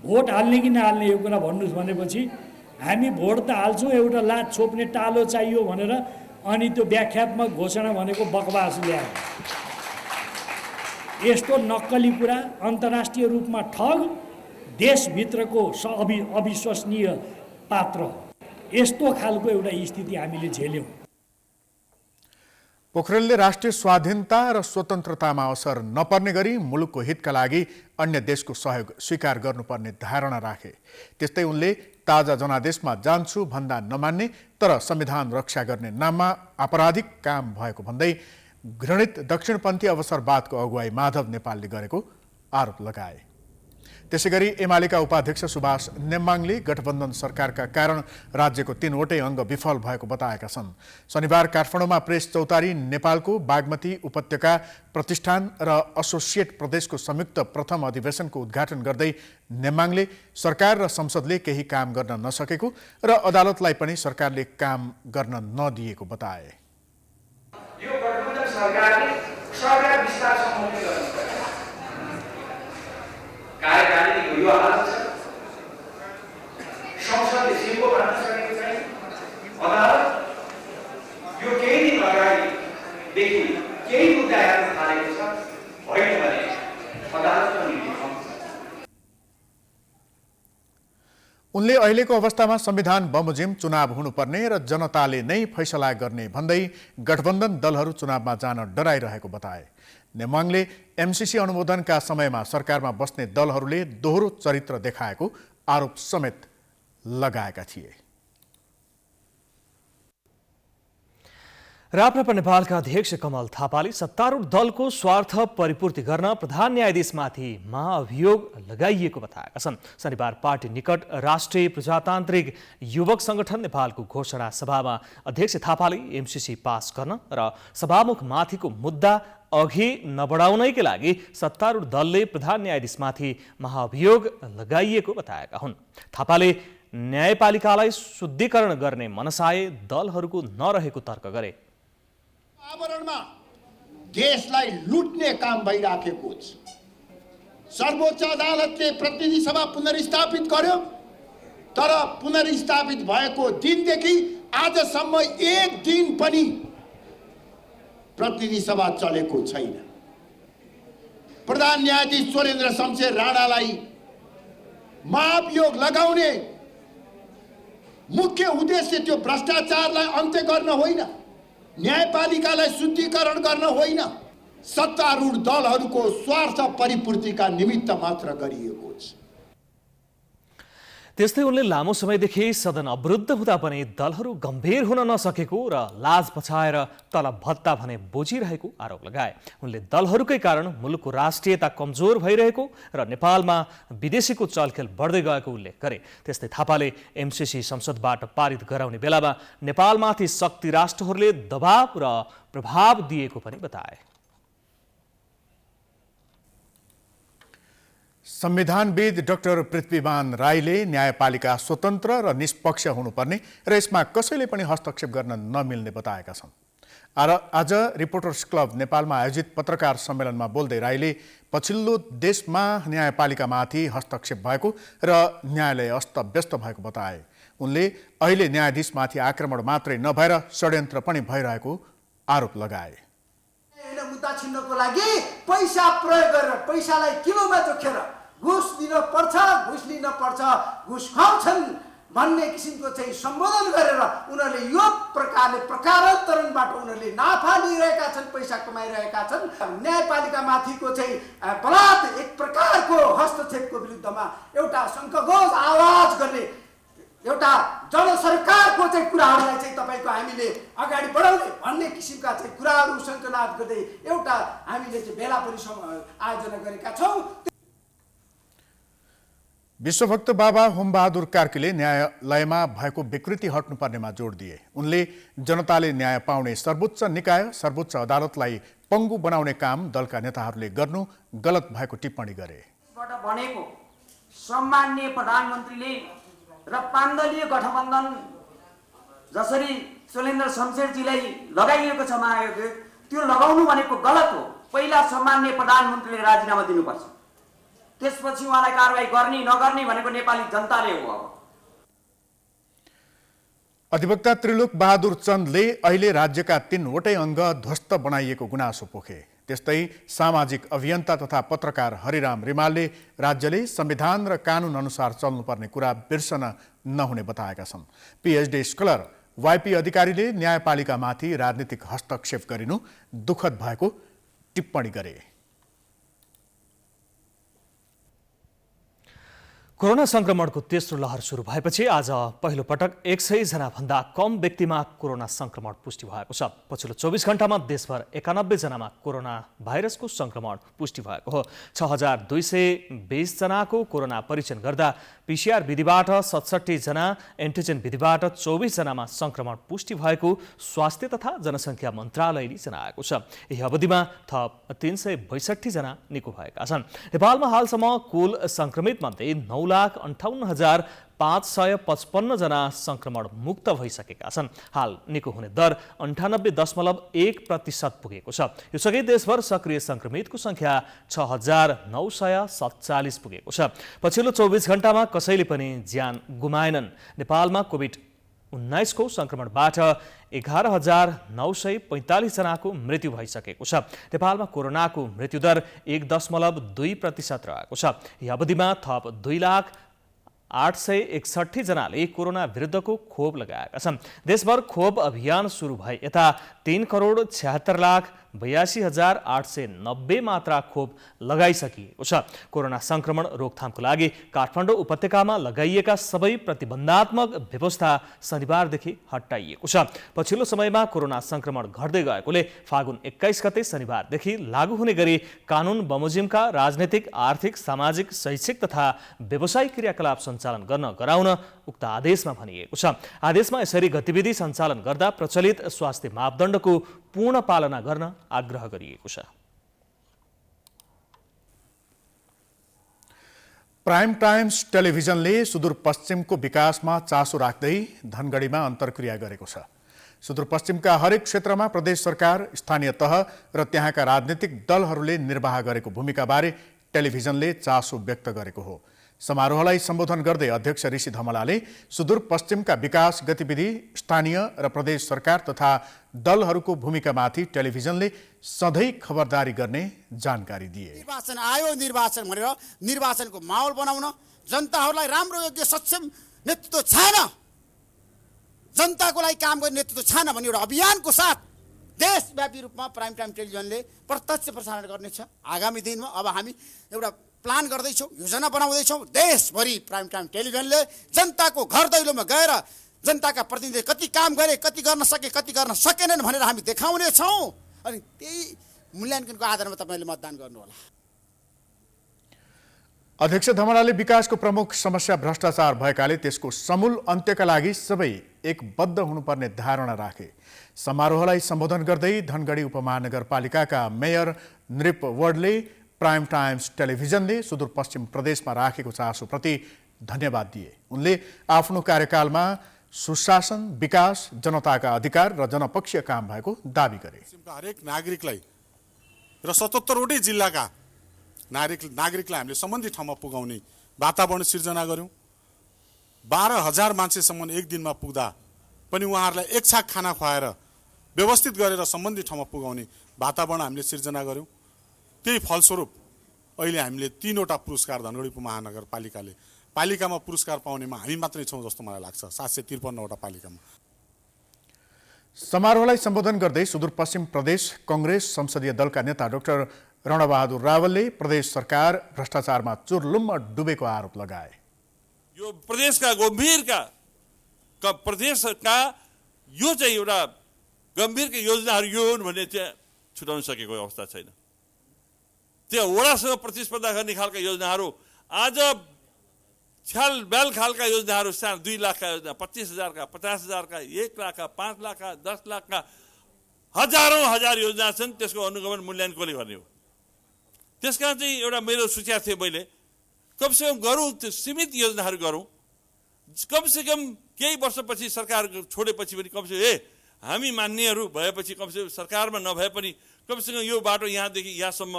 भोट हाल्ने कि नहाल्ने यो कुरा भन्नुहोस् भनेपछि हामी भोट त हाल्छौँ, एउटा लाज छोप्ने टालो चाहियो भनेर अनि त्यो व्याख्यात्मक घोषणा भनेको बकवास ल्यायो। यस्तो नक्कली कुरा, अन्तर्राष्ट्रिय रूपमा ठग, देशभित्रको अविश्वसनीय पात्र, यस्तो खालको एउटा स्थिति हामीले झेल्यौँ। पोखरेलले राष्ट्रिय स्वाधीनता र स्वतन्त्रतामा असर नपर्ने गरी मुलुकको हितका लागि अन्य देशको सहयोग स्वीकार गर्नुपर्ने धारणा राखे। त्यस्तै उनले ताजा जनादेशमा जान्छु भन्दा नमान्ने तर संविधान रक्षा गर्ने नाममा आपराधिक काम भएको भन्दै घृणित दक्षिणपन्थी अवसरवादको अगुवाई माधव नेपालले गरेको आरोप लगाए। त्यसैगरी एमालेका उपाध्यक्ष सुभाष नेम्बाङले गठबन्धन सरकारका कारण राज्यको 3वटै अङ्ग विफल भएको बताएका छन्। शनिबार काठमाडौँमा प्रेस चौतारी नेपालको बागमती उपत्यका प्रतिष्ठान र एसोसिएट प्रदेशको संयुक्त प्रथम अधिवेशनको उद्घाटन गर्दै नेम्बाङले सरकार र संसदले केही काम गर्न नसकेको र अदालतलाई पनि सरकारले काम गर्न नदिएको बताए। यो गठबन्धन सरकारले सरकार विस्तार सम्बन्धी कार्यकारिणी यो हालत छ, संसदले सिङ्गो भन्न सकेको छैन, अदालत यो केही दिन अगाडिदेखि केही मुद्दा हेर्न थालेको छ, होइन भने अदालतको नीति हुन्छ। उनले अहिलेको अवस्थामा संविधान बमोजिम चुनाव हुनुपर्ने र जनताले नै फैसला गर्ने भन्दै गठबन्धन दलहरू चुनावमा जान डराइरहेको बताए। नेमाङले एमसीसी अनुमोदनका समयमा सरकारमा बस्ने दलहरूले दोहोरो चरित्र देखाएको आरोप समेत लगाएका थिए। राप्रपा नेपालका अध्यक्ष कमल थापाले सत्तारूढ दलको स्वार्थ परिपूर्ति गर्न प्रधान न्यायाधीशमाथि महाअभियोग लगाइएको बताएका छन्। शनिबार पार्टी निकट राष्ट्रिय प्रजातान्त्रिक युवक संगठन नेपालको घोषणा सभामा अध्यक्ष थापाले एमसीसी पास गर्न र सभामुख माथिको मुद्दा अघि नबढाउनैकै लागि सत्तारूढ दलले प्रधान न्यायाधीशमाथि महाअभियोग लगाइएको बताएका हुन्। थापाले न्यायपालिकालाई शुद्धिकरण गर्ने मनसाय दलहरूको नरहेको तर्क गरे। आवरणमा देशलाई लुट्ने काम भइराखेको छ। सर्वोच्च अदालतले प्रतिनिधि सभा पुनर्स्थापित गर्यो, तर पुनर्स्थापित भएको दिनदेखि आजसम्म एक दिन पनि प्रतिनिधि सभा चलेको छैन। प्रधान न्यायाधीश स्वरेन्द्र शमशेर राणालाई महाभियोग लगाउने मुख्य उद्देश्य त्यो भ्रष्टाचारलाई अन्त्य गर्न होइन, न्यायपालिकालाई शुद्धिकरण गर्न होइन, सत्तारूढ दलहरूको स्वार्थ परिपूर्तिका निमित्त मात्र गरिएको छ। त्यस्तै उनले लामो समयदेखि सदन अवरुद्ध हुँदा पनि दलहरू गम्भीर हुन नसकेको र लाज पछाएर तलब भत्ता भने बोझिरहेको आरोप लगाए। उनले दलहरूकै कारण मुलुकको राष्ट्रियता कमजोर भइरहेको र नेपालमा विदेशीको चलखेल बढ्दै गएको उल्लेख गरे। त्यस्तै थापाले एमसीसी संसदबाट पारित गराउने बेलामा नेपालमाथि शक्ति राष्ट्रहरूले दबाव र प्रभाव दिएको पनि बताए। संविधानविद डाक्टर पृथ्वीमान राईले न्यायपालिका स्वतन्त्र र निष्पक्ष हुनुपर्ने र यसमा कसैले पनि हस्तक्षेप गर्न नमिल्ने बताएका छन्। आज रिपोर्टर्स क्लब नेपालमा आयोजित पत्रकार सम्मेलनमा बोल्दै राईले पछिल्लो देशमा न्यायपालिकामाथि हस्तक्षेप भएको र न्यायालय अस्तव्यस्त भएको बताए। उनले अहिले न्यायाधीशमाथि आक्रमण मात्रै नभएर षड्यन्त्र पनि भइरहेको आरोप लगाए। मुद्दा छिन्नको लागि पैसा प्रयोग गरेर पैसालाई किलोमा जोखेर घुस दिन पर्छ, घुस लिन पर्छ, घुस खुवाउँछन् भन्ने किसिमको चाहिँ सम्बोधन गरेर उनीहरूले यो प्रकारले प्रकारान्तरणबाट उनीहरूले नाफा लिइरहेका छन्, पैसा कमाइरहेका छन्। न्यायपालिकामाथिको चाहिँ बलात् एक प्रकारको हस्तक्षेपको विरुद्धमा एउटा शङ्खघोष आवाज गर्ने एउटा जनसरकारको चाहिँ कुराहरूलाई चाहिँ तपाईँको हामीले अगाडि बढाउने भन्ने किसिमका चाहिँ कुराहरू सङ्कनाद गर्दै एउटा हामीले चाहिँ भेला पनि आयोजना गरेका छौँ। विश्वभक्त बाबा होमबहादुर कार्कीले न्यायालयमा भएको विकृति हट्नुपर्नेमा जोड दिए। उनले जनताले न्याय पाउने सर्वोच्च निकाय सर्वोच्च अदालतलाई पङ्गु बनाउने काम दलका नेताहरूले गर्नु गलत भएको टिप्पणी गरे। भनेको सम्माननीय प्रधानमन्त्रीले र पाण्डलीय गठबन्धन जसरी शैलेन्द्र शमशेरजीलाई लगाइएको छ महायोग, त्यो लगाउनु भनेको गलत हो। पहिला सम्माननीय प्रधानमन्त्रीले राजीनामा दिनुपर्छ, त्यसपछि उहाँलाई कारबाही गर्ने नगर्ने भनेको नेपाली जनताले हो। अब अधिवक्ता त्रिलोक बहादुर चन्दले अहिले राज्यका 3वटै अङ्ग ध्वस्त बनाइएको गुनासो पोखे। त्यस्तै सामाजिक अभियन्ता तथा पत्रकार हरिराम रिमालले राज्यले संविधान र कानुन अनुसार चल्नुपर्ने कुरा बिर्सन नहुने बताएका छन्। पीएचडी स्कलर वाइपी अधिकारीले न्यायपालिकामाथि राजनीतिक हस्तक्षेप गरिनु दुःखद भएको टिप्पणी गरे। कोरोना संक्रमणको तेस्रो लहर सुरु भएपछि आज पहिलो पटक 100 जना भन्दा कम व्यक्तिमा कोरोना संक्रमण पुष्टि भएको छ। पछिल्लो 24 घण्टामा देशभर 91 जनामा कोरोना भाइरसको संक्रमण पुष्टि भएको हो। 6220 जनाको कोरोना परीक्षण गर्दा पीसीआर विधिबाट 67 जना, एन्टिजेन विधिबाट 24 जनामा संक्रमण पुष्टि भएको स्वास्थ्य तथा जनसङ्ख्या मन्त्रालयले जनाएको छ। यही अवधिमा थप 362 जना निको भएका छन्। नेपालमा हालसम्म कुल संक्रमित मध्ये 9,58,555 जना संक्रमण मुक्त भइसकेका छन्। हाल निको हुने दर 98.1% पुगेको छ। यो सँगै देशभर सक्रिय संक्रमितको संख्या 6,947 पुगेको छ। पछिल्लो 24 घण्टामा कसैले पनि ज्यान गुमाएनन्। नेपालमा कोभिड-19 को संक्रमणबाट 11,945 जनाको मृत्यु भइसकेको छ। नेपालमा कोरोनाको मृत्युदर 1.2% रहेको छ। यही अवधिमा थप 2,0861 जनाले कोरोना विरुद्धको खोप लगाएका छन्। देशभर खोप अभियान सुरु भए यता 3,76,82,890 मात्रा खोप लगाइसकिएको छ। कोरोना संक्रमण रोकथामको लागि काठमाडौँ उपत्यकामा लगाइएका सबै प्रतिबन्धात्मक व्यवस्था शनिबारदेखि हटाइएको छ। पछिल्लो समयमा कोरोना संक्रमण घट्दै गएकोले फागुन 21 गते शनिबारदेखि लागू हुने गरी कानुन बमोजिमका राजनीतिक, आर्थिक, सामाजिक, शैक्षिक तथा व्यवसायिक क्रियाकलाप सञ्चालन गर्न गराउन उक्त आदेशमा भनिएको छ। आदेशमा यसरी गतिविधि सञ्चालन गर्दा प्रचलित स्वास्थ्य मापदण्डको पूर्ण पालना गर्न आग्रह गरिएको छ। प्राइम टाइम्स टेलिभिजनले सुदूरपश्चिमको विकासमा चासो राख्दै धनगढीमा अन्तर्क्रिया गरेको छ। सुदूरपश्चिमका हरेक क्षेत्रमा प्रदेश सरकार, स्थानीय तह र त्यहाँका राजनीतिक दलहरूले निर्वाह गरेको भूमिकाबारे टेलिभिजनले चासो व्यक्त गरेको हो। समारोहलाई सम्बोधन गर्दै अध्यक्ष ऋषि धमलाले सुदूरपश्चिमका विकास गतिविधि, स्थानीय र प्रदेश सरकार तथा दलहरूको भूमिकामाथि टेलिभिजनले सधैँ खबरदारी गर्ने जानकारी दिए। निर्वाचन आयो, निर्वाचन भनेर निर्वाचनको माहौल बनाउन, जनताहरूलाई राम्रो योग्य सक्षम नेतृत्व छैन, जनताको लागि काम गर्ने नेतृत्व छैन भन्ने एउटा अभियानको साथ देशव्यापी रूपमा प्राइम टाइम टेलिभिजनले प्रत्यक्ष प्रसारण गर्नेछ। आगामी दिनमा अब हामी एउटा प्लान गर्दैछौँ, योजना बनाउँदैछौँ। देशभरि प्राइम टाइम टेलिभिजनले जनताको घर दैलोमा गएर जनताका प्रतिनिधिले कति काम गरे, कति गर्न सके, कति गर्न सकेनन् भनेर हामी देखाउने छौँ। अनि त्यही मूल्याङ्कनको आधारमा तपाईँले मतदान गर्नुहोला। अध्यक्ष धमलाले विकासको प्रमुख समस्या भ्रष्टाचार भएकाले त्यसको समूल अन्त्यका लागि सबै एकबद्ध हुनुपर्ने धारणा राखे। समारोहलाई सम्बोधन गर्दै धनगढी उपमहानगरपालिकाका मेयर नृप वडले प्राइम टाइम्स टेलिभिजनले सुदूरपश्चिम प्रदेशमा राखेको चासोप्रति धन्यवाद दिए। उनले आफ्नो कार्यकालमा सुशासन, विकास, जनताका अधिकार र जनपक्षीय काम भएको दावी गरे। हरेक नागरिकलाई र 77वटै जिल्लाका नागरिकलाई हामीले सम्बन्धित ठाउँमा पुगाउने वातावरण सिर्जना गर्यौँ। 12,000 मान्छेसम्म एक दिनमा पुग्दा पनि उहाँहरूलाई एक छाक खाना खुवाएर व्यवस्थित गरेर सम्बन्धित ठाउँमा पुगाउने वातावरण हामीले सिर्जना गर्यौँ। त्यही फलस्वरूप अहिले हामीले 3वटा पुरस्कार धनगढी महानगरपालिकाले पालिकामा पुरस्कार पाउनेमा हामी मात्रै छौँ जस्तो मलाई लाग्छ, 753वटा पालिकामा। समारोहलाई सम्बोधन गर्दै सुदूरपश्चिम प्रदेश कांग्रेस संसदीय दलका नेता डाक्टर रणबहादुर रावलले प्रदेश सरकार भ्रष्टाचारमा चुरलुम्म डुबेको आरोप लगाए। यो प्रदेशका प्रदेशका यो चाहिँ एउटा गम्भीर योजनाहरू यो हुन् भन्ने चाहिँ छुटाउन सकेको अवस्था छैन। त्यो वडासँग प्रतिस्पर्धा गर्ने खालका योजनाहरू आज छ्यालब्याल खालका योजनाहरू, सानो 2 लाखका योजना, 25,000 का, 50,000 का, 1 लाख का, 5 लाख का, 10 लाख का, हजारौं हजार योजना छन्। त्यसको अनुगमन मूल्याङ्कन कसले गर्ने हो? त्यसकारण चाहिँ एउटा मेरो सुझाव थियो, मैले कमसेकम गरौँ, त्यो सीमित योजनाहरू गरौँ। कमसेकम केही वर्षपछि सरकार छोडेपछि पनि कमसेकम हामी मान्नेहरू भएपछि कमसेकम सरकारमा नभए पनि कमसेकम यो बाटो यहाँदेखि यहाँसम्म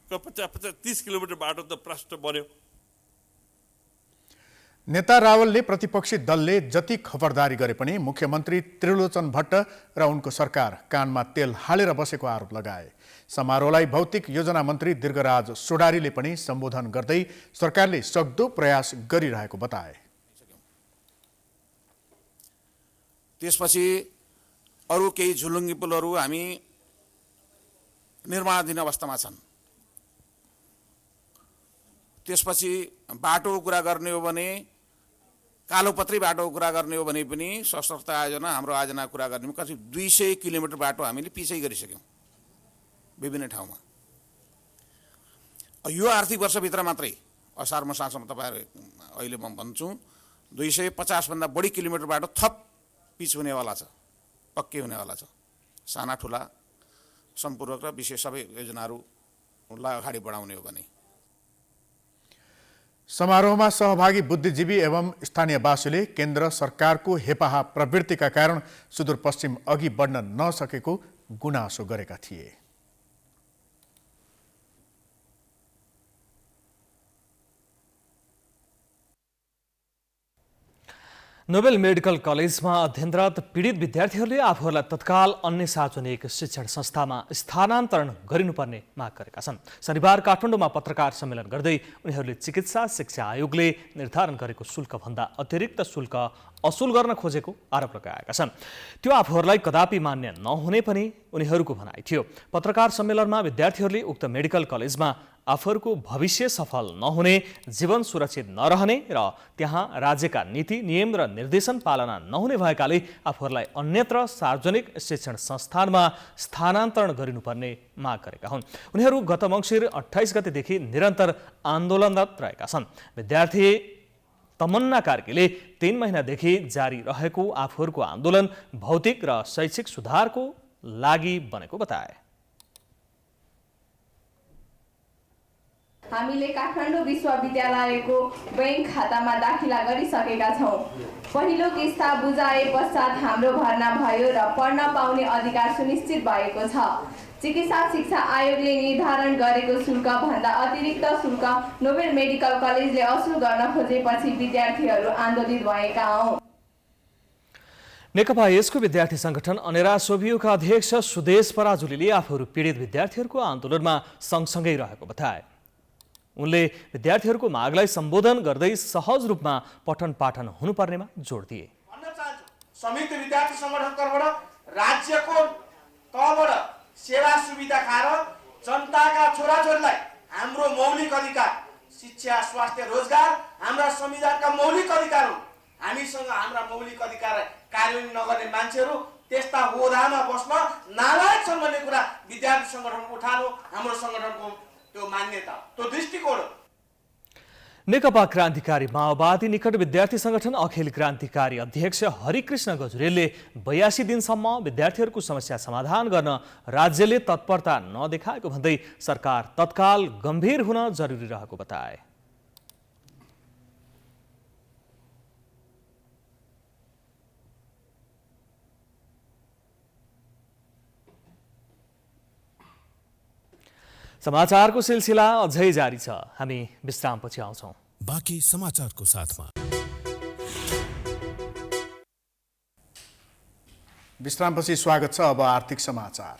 50-30 किलोमिटर बाटो त प्रष्ट बन्यो। नेता रावलले प्रतिपक्षी दलले जति खबरदारी गरे पनि मुख्यमन्त्री त्रिलोचन भट्ट र उनको सरकार कानमा तेल हालेर बसेको आरोप लगाए। समारोहलाई भौतिक योजना मन्त्री दीर्घराज सोडारीले पनि सम्बोधन गर्दै सरकारले सक्दो प्रयास गरिरहेको बताए। त्यसपछि अरू केही झुलुङ्गी पुलहरू हामी निर्माणाधीन अवस्थामा छन्। त्यसपछि बाटोको कुरा गर्ने हो भने, कालोपत्री बाटोको कुरा गर्ने हो भने पनि सशक्त आयोजना, हाम्रो आयोजना कुरा गर्ने करिब 200 किलोमिटर बाटो हामीले पिछै गरिसक्यौँ विभिन्न ठाउँमा। यो आर्थिक वर्षभित्र मात्रै असार मसासम्म तपाईँहरू अहिले म भन्छु 250 भन्दा बढी किलोमिटर बाटो थप पिच हुनेवाला छ, पक्कै हुनेवाला छ। साना ठुला सम्पूरक र विशेष सबै योजनाहरूलाई अगाडि बढाउने हो भने। समारोहमा सहभागी बुद्धिजीवी एवं स्थानीयवासीले केन्द्र सरकारको हेपाहा प्रवृत्तिका कारण सुदूरपश्चिम अघि बढ्न नसकेको गुनासो गरेका थिए। नोबेल मेडिकल कलेजमा अध्ययनरत पीडित विद्यार्थीहरूले आफूहरूलाई तत्काल अन्य सार्वजनिक शिक्षण संस्थामा स्थानान्तरण गरिनुपर्ने माग गरेका छन्। शनिबार काठमाडौँमा पत्रकार सम्मेलन गर्दै उनीहरूले चिकित्सा शिक्षा आयोगले निर्धारण गरेको शुल्कभन्दा अतिरिक्त शुल्क असुल गर्न खोजेको आरोप लगाएका छन्। त्यो आफूहरूलाई कदापि मान्य नहुने पनि उनीहरूको भनाइ थियो। पत्रकार सम्मेलनमा विद्यार्थीहरूले उक्त मेडिकल कलेजमा आफूहरूको भविष्य सफल नहुने, जीवन सुरक्षित नरहने र त्यहाँ राज्यका नीति नियम र निर्देशन पालना नहुने भएकाले आफूहरूलाई अन्यत्र सार्वजनिक शिक्षण संस्थानमा स्थानान्तरण गरिनुपर्ने माग गरेका हुन्। उनीहरू गत मङ्सिर 28 गतेदेखि निरन्तर आन्दोलनरत रहेका छन्। विद्यार्थी तमन्ना कार्कीले 3 महिनादेखि जारी रहेको आफूहरूको आन्दोलन भौतिक र शैक्षिक सुधारको लागि बनेको बताए। हामीले काठमाडौँ विश्वविद्यालयको बैंक खातामा दाखिला गरिसकेका छौँ। पहिलो किस्ता बुझाए पश्चात हाम्रो भर्ना भयो र पढ्न पाउने अधिकार सुनिश्चित भएको छ। चिकित्सा शिक्षा आयोगले निर्धारण गरेको शुल्क भन्दा अतिरिक्त शुल्क नोबेल मेडिकल कलेजले असुल गर्न खोजेपछि विद्यार्थीहरू आन्दोलित भएका हौँ। नेकपा यसको विद्यार्थी संगठन अनेरा सोभियोका अध्यक्ष सुदेश पराजुलीले आफूहरू पीडित विद्यार्थीहरूको आन्दोलनमा सँगसँगै रहेको बताए। उनले विद्यार्थीहरूको मागलाई सम्बोधन गर्दै सहज रूपमा पठन पाठन हुनुपर्नेमा जोड दिए। भन्न चाहन्छु, संयुक्त विद्यार्थी संगठन तर्फबाट राज्यको तहबाट सेवा सुविधा खाएर जनताका छोराछोरीलाई हाम्रो मौलिक अधिकार शिक्षा, स्वास्थ्य, रोजगार हाम्रा संविधानका मौलिक अधिकार हुन्। हामीसँग हाम्रा मौलिक अधिकार कार्यान्वयन नगर्ने मान्छेहरू त्यस्ता होदामा बस्न नालायक छन् भन्ने कुरा विद्यार्थी संगठनको उठान हो। हाम्रो संगठनको त्यो मान्यता, त्यो दृष्टिकोण। नेकपा क्रान्तिकारी माओवादी निकट विद्यार्थी संगठन अखिल क्रान्तिकारी अध्यक्ष हरिकृष्ण गजुरेलले 82 दिनसम्म विद्यार्थीहरूको समस्या समाधान गर्न राज्यले तत्परता नदेखाएको भन्दै सरकार तत्काल गम्भीर हुन जरुरी रहेको बताए। समाचारको सिलसिला अझै जारी छ। हामी विश्रामपछि आउँछौँ। बाँकी समाचारको साथमा विश्रामपछि स्वागत छ। अब आर्थिक समाचार।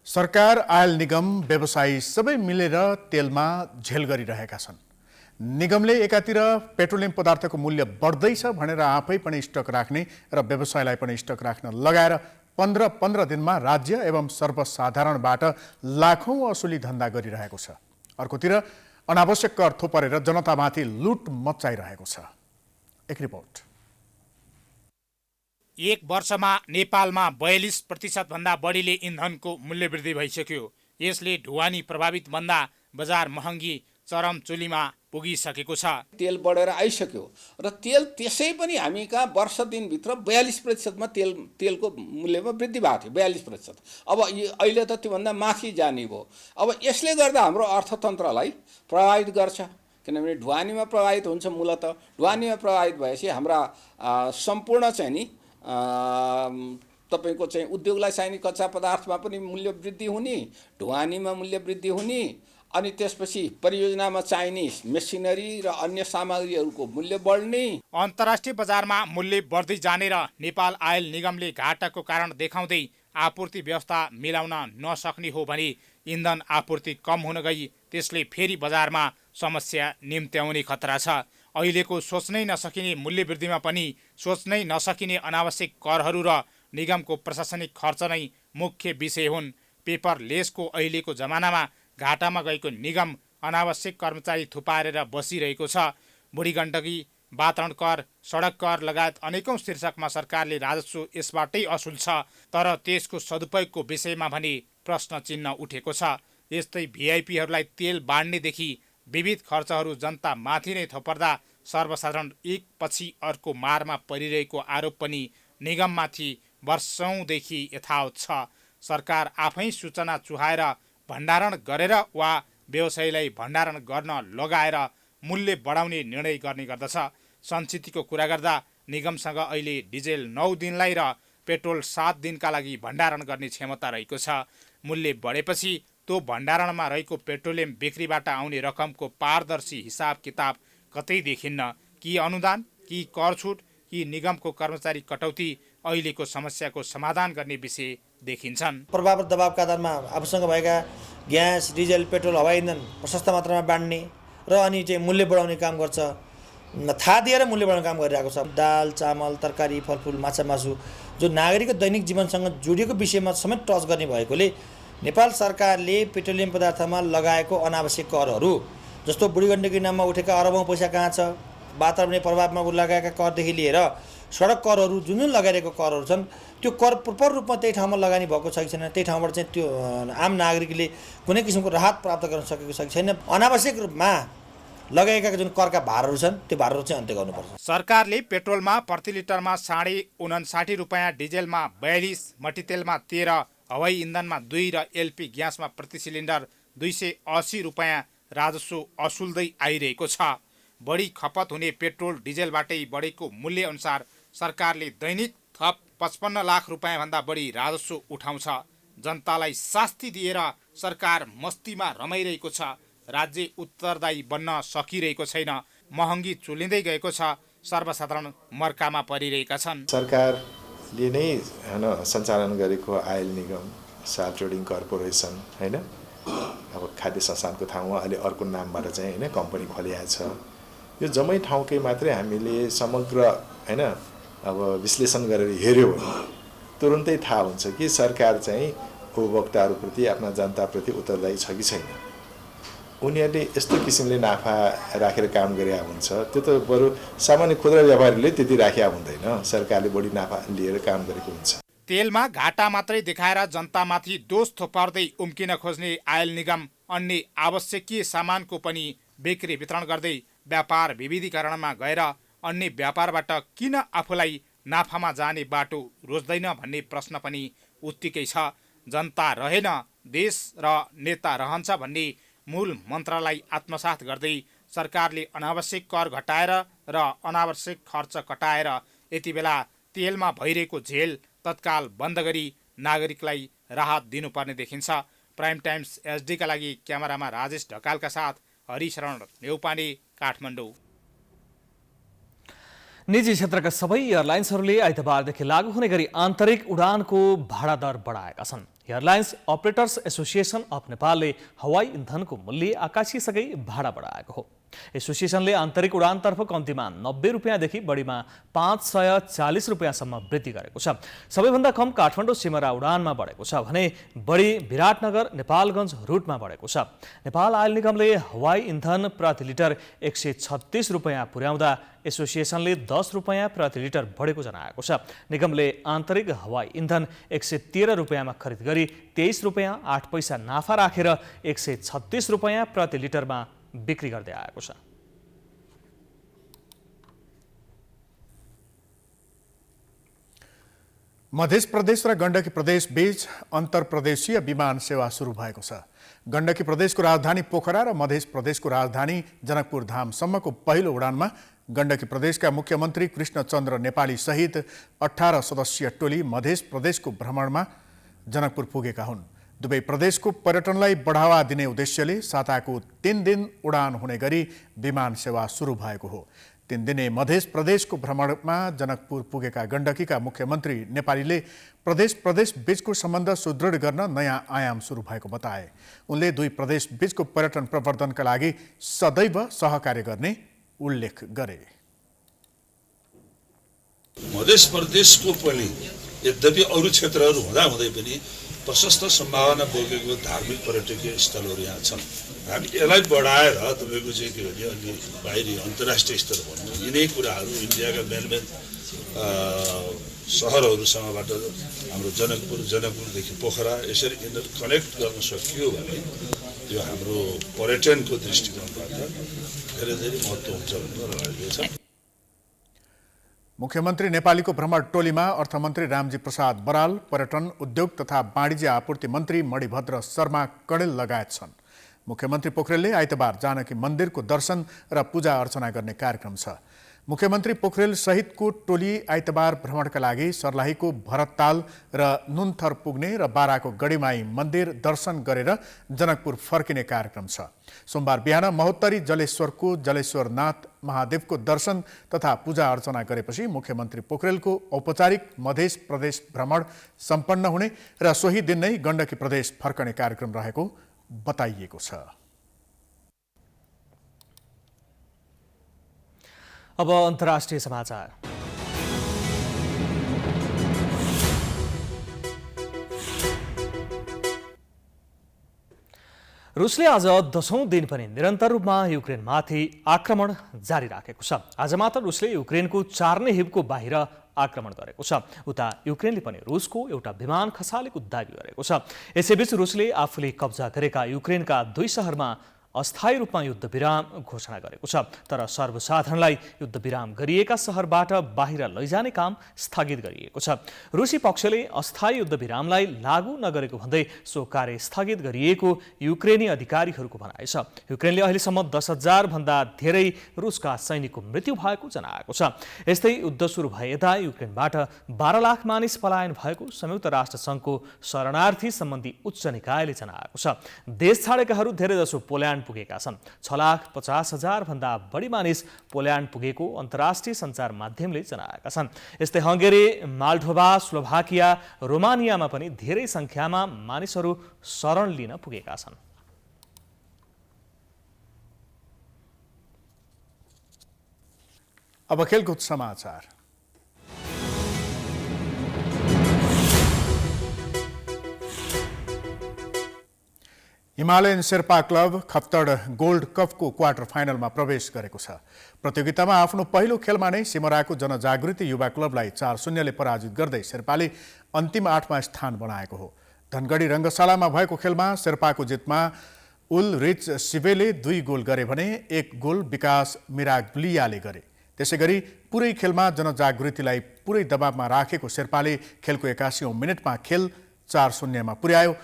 सरकार, आयल निगम, व्यवसायी सबै मिलेर तेलमा झेल गरिरहेका छन्। निगमले एकातिर पेट्रोलियम पदार्थको मूल्य बढ्दैछ भनेर आफै पनि स्टक राख्ने र व्यवसायलाई पनि स्टक राख्न लगाएर 15 दिनमा राज्य एवं सर्वसाधारणबाट लाखौं असुली धन्दा गरिरहेको छ। अर्कोतिर अनावश्यक कर थोपरेर जनतामाथि लुट मच्चाइरहेको छ। एक रिपोर्ट। एक वर्षमा नेपालमा 42% भन्दा बढीले इन्धनको मूल्य वृद्धि भइसक्यो। यसले ढुवानी प्रभावित भन्दा बजार महँगी चरम चुलीमा पुगिसकेको छ। तेल बढेर आइसक्यो र तेल त्यसै पनि हामी कहाँ वर्ष दिनभित्र 42%मा तेलको मूल्यमा वृद्धि भएको थियो। 42%। अब अहिले त त्योभन्दा माथि जाने भयो। अब यसले गर्दा हाम्रो अर्थतन्त्रलाई प्रभावित गर्छ, किनभने ढुवानीमा प्रभावित हुन्छ। मूलत ढुवानीमा प्रभावित भएपछि हाम्रा सम्पूर्ण चाहिँ नि तपाईँको चाहिँ उद्योगलाई चाहिने कच्चा पदार्थमा पनि मूल्य वृद्धि हुने, ढुवानीमा मूल्य वृद्धि हुने, अनि त्यसपछि परियोजनामा चाहिने मेसिनरी र अन्य सामग्रीहरूको मूल्य बढ्ने। अन्तर्राष्ट्रिय बजारमा मूल्य बढ्दै जाने र नेपाल आयल निगमले घाटाको कारण देखाउँदै आपूर्ति व्यवस्था मिलाउन नसक्ने हो भने इन्धन आपूर्ति कम हुन गई त्यसले फेरि बजारमा समस्या निम्त्याउने खतरा छ। अहिलेको सोच्नै नसकिने मूल्य वृद्धिमा पनि सोच्नै नसकिने अनावश्यक करहरू र निगमको प्रशासनिक खर्च नै मुख्य विषय हुन्। पेपरलेसको अहिलेको जमानामा घाटामा गएको निगम अनावश्यक कर्मचारी थुपारेर बसिरहेको छ। बुढी गण्डकी, वातावरण कर, सडक कर लगायत अनेकौं शीर्षकमा सरकारले राजस्व यसबाटै असुल्छ। तर त्यसको सदुपयोगको विषयमा भने प्रश्न चिन्ह उठेको छ। यस्तै भिआइपीहरूलाई तेल बाँड्नेदेखि विविध खर्चहरू जनतामाथि नै थपर्दा सर्वसाधारण एकपछि अर्को मारमा परिरहेको आरोप पनि निगममाथि वर्षौंदेखि यथावत छ। सरकार आफै सूचना चुहाएर भण्डारण गरेर वा व्यवसायीलाई भण्डारण गर्न लगाएर मूल्य बढाउने निर्णय गर्ने गर्दछ। संचितिको कुरा गर्दा निगमसँग अहिले डिजेल 9 दिनलाई र पेट्रोल 7 दिनका लागि भण्डारण गर्ने क्षमता रहेको छ। मूल्य बढेपछि त्यो भण्डारणमा रहेको पेट्रोलियम बिक्रीबाट आउने रकमको पारदर्शी हिसाब किताब कतै देखिन्न। कि अनुदान, कि कर छुट, कि निगमको कर्मचारी कटौती अहिलेको समस्याको समाधान गर्ने विषय देखिन्छन्। प्रभाव र दबावका आधारमा आफूसँग भएका ग्यास, डिजेल, पेट्रोल, हवाई इन्धन प्रशस्त मात्रामा बाँड्ने र अनि चाहिँ मूल्य बढाउने काम गर्छ। थाहा दिएर मूल्य बढाउने काम गरिरहेको छ। दाल, चामल, तरकारी, फलफुल, माछा, मासु जो नागरिकको दैनिक जीवनसँग जोडिएको विषयमा समेत टच गर्ने भएकोले नेपाल सरकारले पेट्रोलियम पदार्थमा लगाएको अनावश्यक करहरू जस्तो बुढी गण्डकी नाममा उठेका अरबौं पैसा कहाँ छ, वातावरणीय प्रभावमा लगाएका करदेखि लिएर सडक करहरू जुन जुन लगाइरहेको करहरू छन् त्यो कर प्रपर रूपमा त्यही ठाउँमा लगानी भएको छ कि छैन, त्यही ठाउँबाट चाहिँ त्यो आम नागरिकले कुनै किसिमको राहत प्राप्त गर्न सकेको छ कि छैन, अनावश्यक रूपमा लगाएका जुन करका भारहरू छन् त्यो भारहरू चाहिँ अन्त्य गर्नुपर्छ। सरकारले पेट्रोलमा प्रति लिटरमा 59.5 रुपियाँ, डिजेलमा 42, मट्टीतेलमा 13, हवाई इन्धनमा 2 र एलपी ग्यासमा प्रति सिलिन्डर 280 रुपियाँ राजस्व असुल्दै आइरहेको छ। बढी खपत हुने पेट्रोल डिजेलबाटै बढेको मूल्य अनुसार सरकारले दैनिक थप 55 लाख रुपियाँ भन्दा बढी राजस्व उठाउँछ। जनतालाई शास्ति दिएर सरकार मस्तीमा रमाइरहेको छ। राज्य उत्तरदायी बन्न सकिरहेको छैन। महँगी चुलिँदै गएको छ। सर्वसाधारण मर्कामा परिरहेका छन्। सरकारले नै हैन सञ्चालन गरेको आयल निगम, साल ट्रेडिङ कर्पोरेसन हैन अब खाद्य संस्थानको ठाउँमा अहिले अर्को नामबाट चाहिँ हैन कम्पनी खोलिएको छ। यो जम्मै ठाउँकै मात्रै हामीले समग्र हैन अब विश्लेषण गरेर हेर्यो भने तुरुन्तै थाहा हुन्छ कि सरकार चाहिँ उपभोक्ताहरूप्रति आफ्ना जनताप्रति उत्तरदायी छ कि छैन। उनीहरूले यस्तो किसिमले नाफा राखेर काम गरे हुन्छ, त्यो त बरु सामान्य खुद्रा व्यापारीले त्यति राखेका हुँदैन, सरकारले बढी नाफा लिएर काम गरेको हुन्छ। तेलमा घाटा मात्रै देखाएर जनतामाथि दोष थोपर्दै उम्किन खोज्ने आयल निगम अन्य आवश्यकीय सामानको पनि बिक्री वितरण गर्दै व्यापार विविधीकरणमा गएर अन्य व्यापारबाट किन आफूलाई नाफामा जाने बाटो रोज्दैन भन्ने प्रश्न पनि उत्तिकै छ। जनता रहेन देश र नेता रहन्छ भन्ने मूल मन्त्रलाई आत्मसात गर्दै सरकारले अनावश्यक कर घटाएर र अनावश्यक खर्च कटाएर यति बेला तेलमा भइरहेको झेल तत्काल बन्द गरी नागरिकलाई राहत दिनुपर्ने देखिन्छ। प्राइम टाइम्स एचडीका लागि क्यामेरामा राजेश ढकालका साथ हरिशरण नेउपाने, काठमाडौँ। निजी क्षेत्रका सबै एयरलाइन्सहरूले आइतबारदेखि लागू हुने गरी आन्तरिक उडानको भाडा दर बढाएका छन्। एयरलाइन्स अपरेटर्स एसोसिएसन अफ नेपालले हवाई इन्धनको मूल्य आकाशिएसँगै भाडा बढाएको हो। एसोसिएसनले आन्तरिक उडानतर्फ कम्तीमा 90 रुपियाँदेखि बढीमा 540 रुपियाँसम्म वृद्धि गरेको छ। सबैभन्दा कम काठमाडौँ सिमरा उडानमा बढेको छ भने बढी विराटनगर नेपालगञ्ज रुटमा बढेको छ। नेपाल आयल निगमले हवाई इन्धन प्रति लिटर 136 रुपियाँ पुर्याउँदा एसोसिएसनले 10 रुपियाँ प्रति लिटर बढेको जनाएको छ। निगमले आन्तरिक हवाई इन्धन 113 रुपियाँमा खरिद गरी 23 रुपियाँ 8 पैसा नाफा राखेर 136 रुपियाँ प्रति लिटरमा बिक्री गर्दै आएको छ। मध्य प्रदेश र गण्डकी प्रदेश बीच अन्तर्प्रदेशीय विमान सेवा सुरु भएको छ। गण्डकी प्रदेशको राजधानी पोखरा र मध्य प्रदेशको राजधानी जनकपुर धामसम्मको पहिलो उडानमा गण्डकी प्रदेशका मुख्यमन्त्री कृष्णचन्द्र नेपाली सहित 18 सदस्यीय टोली मध्य प्रदेशको भ्रमणमा जनकपुर पुगेका हुन्। दुवै प्रदेशको पर्यटनलाई बढावा दिने उद्देश्यले साताको 3 दिन उडान हुने गरी विमान सेवा सुरु भएको हो। 3 दिने मध्य प्रदेशको भ्रमणमा जनकपुर पुगेका गण्डकीका मुख्यमन्त्री नेपालीले प्रदेश बीचको सम्बन्ध सुदृढ गर्न नयाँ आयाम सुरु भएको बताए। उनले दुई प्रदेश बीचको पर्यटन प्रवर्धनका लागि सदैव सहकार्य गर्ने उल्लेख गरे। मध्य प्रदेशको पनि यद्यपि अरू क्षेत्रहरू हुँदाहुँदै पनि प्रशस्त सम्भावना बोकेको धार्मिक पर्यटकीय स्थलहरू यहाँ छन्। हामी यसलाई बढाएर तपाईँको चाहिँ के भने अलि बाहिरी अन्तर्राष्ट्रिय स्तर भन्नु यिनै कुराहरू इन्डियाका मेन सहरहरूसँगबाट हाम्रो जनकपुरदेखि पोखरा यसरी यिनीहरू कनेक्ट गर्न सकियो भने यो हाम्रो पर्यटनको दृष्टिकोणबाट धेरै धेरै महत्त्व हुन्छ भन्ने लागेको छ। मुख्यमन्त्री नेपालीको भ्रमण टोलीमा अर्थमन्त्री रामजी प्रसाद बराल, पर्यटन उद्योग तथा वाणिज्य आपूर्ति मन्त्री मणिभद्र शर्मा कणेल लगायत छन्। मुख्यमन्त्री पोखरेलले आइतबार जानकी मन्दिरको दर्शन र पूजा अर्चना गर्ने कार्यक्रम छ। मुख्यमन्त्री पोखरेल सहितको टोली आइतबार भ्रमणका लागि सर्लाहीको भरतताल र नुनथर पुग्ने र बाराको गढीमाई मन्दिर दर्शन गरेर जनकपुर फर्किने कार्यक्रम छ। सोमबार बिहान महोत्तरी जलेश्वरको जलेश्वरनाथ महादेवको दर्शन तथा पूजा अर्चना गरेपछि मुख्यमन्त्री पोखरेलको औपचारिक मध्य प्रदेश भ्रमण सम्पन्न हुने र सोही दिन नै गण्डकी प्रदेश फर्कने कार्यक्रम रहेको बताइएको छ। अब अन्तर्राष्ट्रिय समाचार। रुसले आज 10औं दिन पनि निरन्तर रूपमा युक्रेनमाथि आक्रमण जारी राखेको छ। आज मात्र रुसले युक्रेनको चार्निहिभको बाहिर आक्रमण गरेको छ। उता युक्रेनले पनि रुसको एउटा विमान खसालेको दाबी गरेको छ। यसैबीच रुसले आफूले कब्जा गरेका युक्रेनका 2 शहरमा अस्थायी रूपमा युद्धविराम घोषणा गरेको छ। तर सर्वसाधारणलाई युद्धविराम गरिएका शहरबाट बाहिर लैजाने काम स्थगित गरिएको छ। रुसी पक्षले अस्थायी युद्धविरामलाई लागू नगरेको भन्दै सो कार्य स्थगित गरिएको युक्रेनी अधिकारीहरूको भनाइ छ। युक्रेनले अहिलेसम्म 10,000 भन्दा धेरै रुसका सैनिकको मृत्यु भएको जनाएको छ। यस्तै युद्ध सुरु भए यता युक्रेनबाट 12 लाख मानिस पलायन भएको संयुक्त राष्ट्र सङ्घको शरणार्थी सम्बन्धी उच्च निकायले जनाएको छ। देश छाडेकाहरू धेरैजसो पोल्यान्ड पुगेका छन्। 6,50,000 भन्दा बढी मानिस पोल्यान्ड पुगेको अन्तर्राष्ट्रिय सञ्चार माध्यमले जनाएका छन्। यस्तै हंगेरी, माल्डोभा, स्लोभाकिया, रोमानियामा पनि धेरै संख्यामा मानिसहरू शरण लिन पुगेका छन्। अब खेलकुद समाचार। Himalayan Sherpa club Khaptad gold कपको क्वार्टर फाइनलमा प्रवेश गरेको छ। प्रतियोगितामा आफ्नो पहिलो खेलमा नै सिमराको जनजागृति युवा क्लबलाई 4-0ले पराजित गर्दै शेर्पाले अन्तिम 8मा स्थान बनाएको हो। धनगढी रङ्गशालामा भएको खेलमा शेर्पाको जितमा उलरिच शिवेले 2 गोल गरे भने 1 गोल विकास मिराग्लियाले गरे। त्यसैगरी पुरै खेलमा जनजागृतिलाई पुरै दबावमा राखेको शेर्पाले खेलको 81औं मिनेटमा खेल 4-0मा पुर्यायो।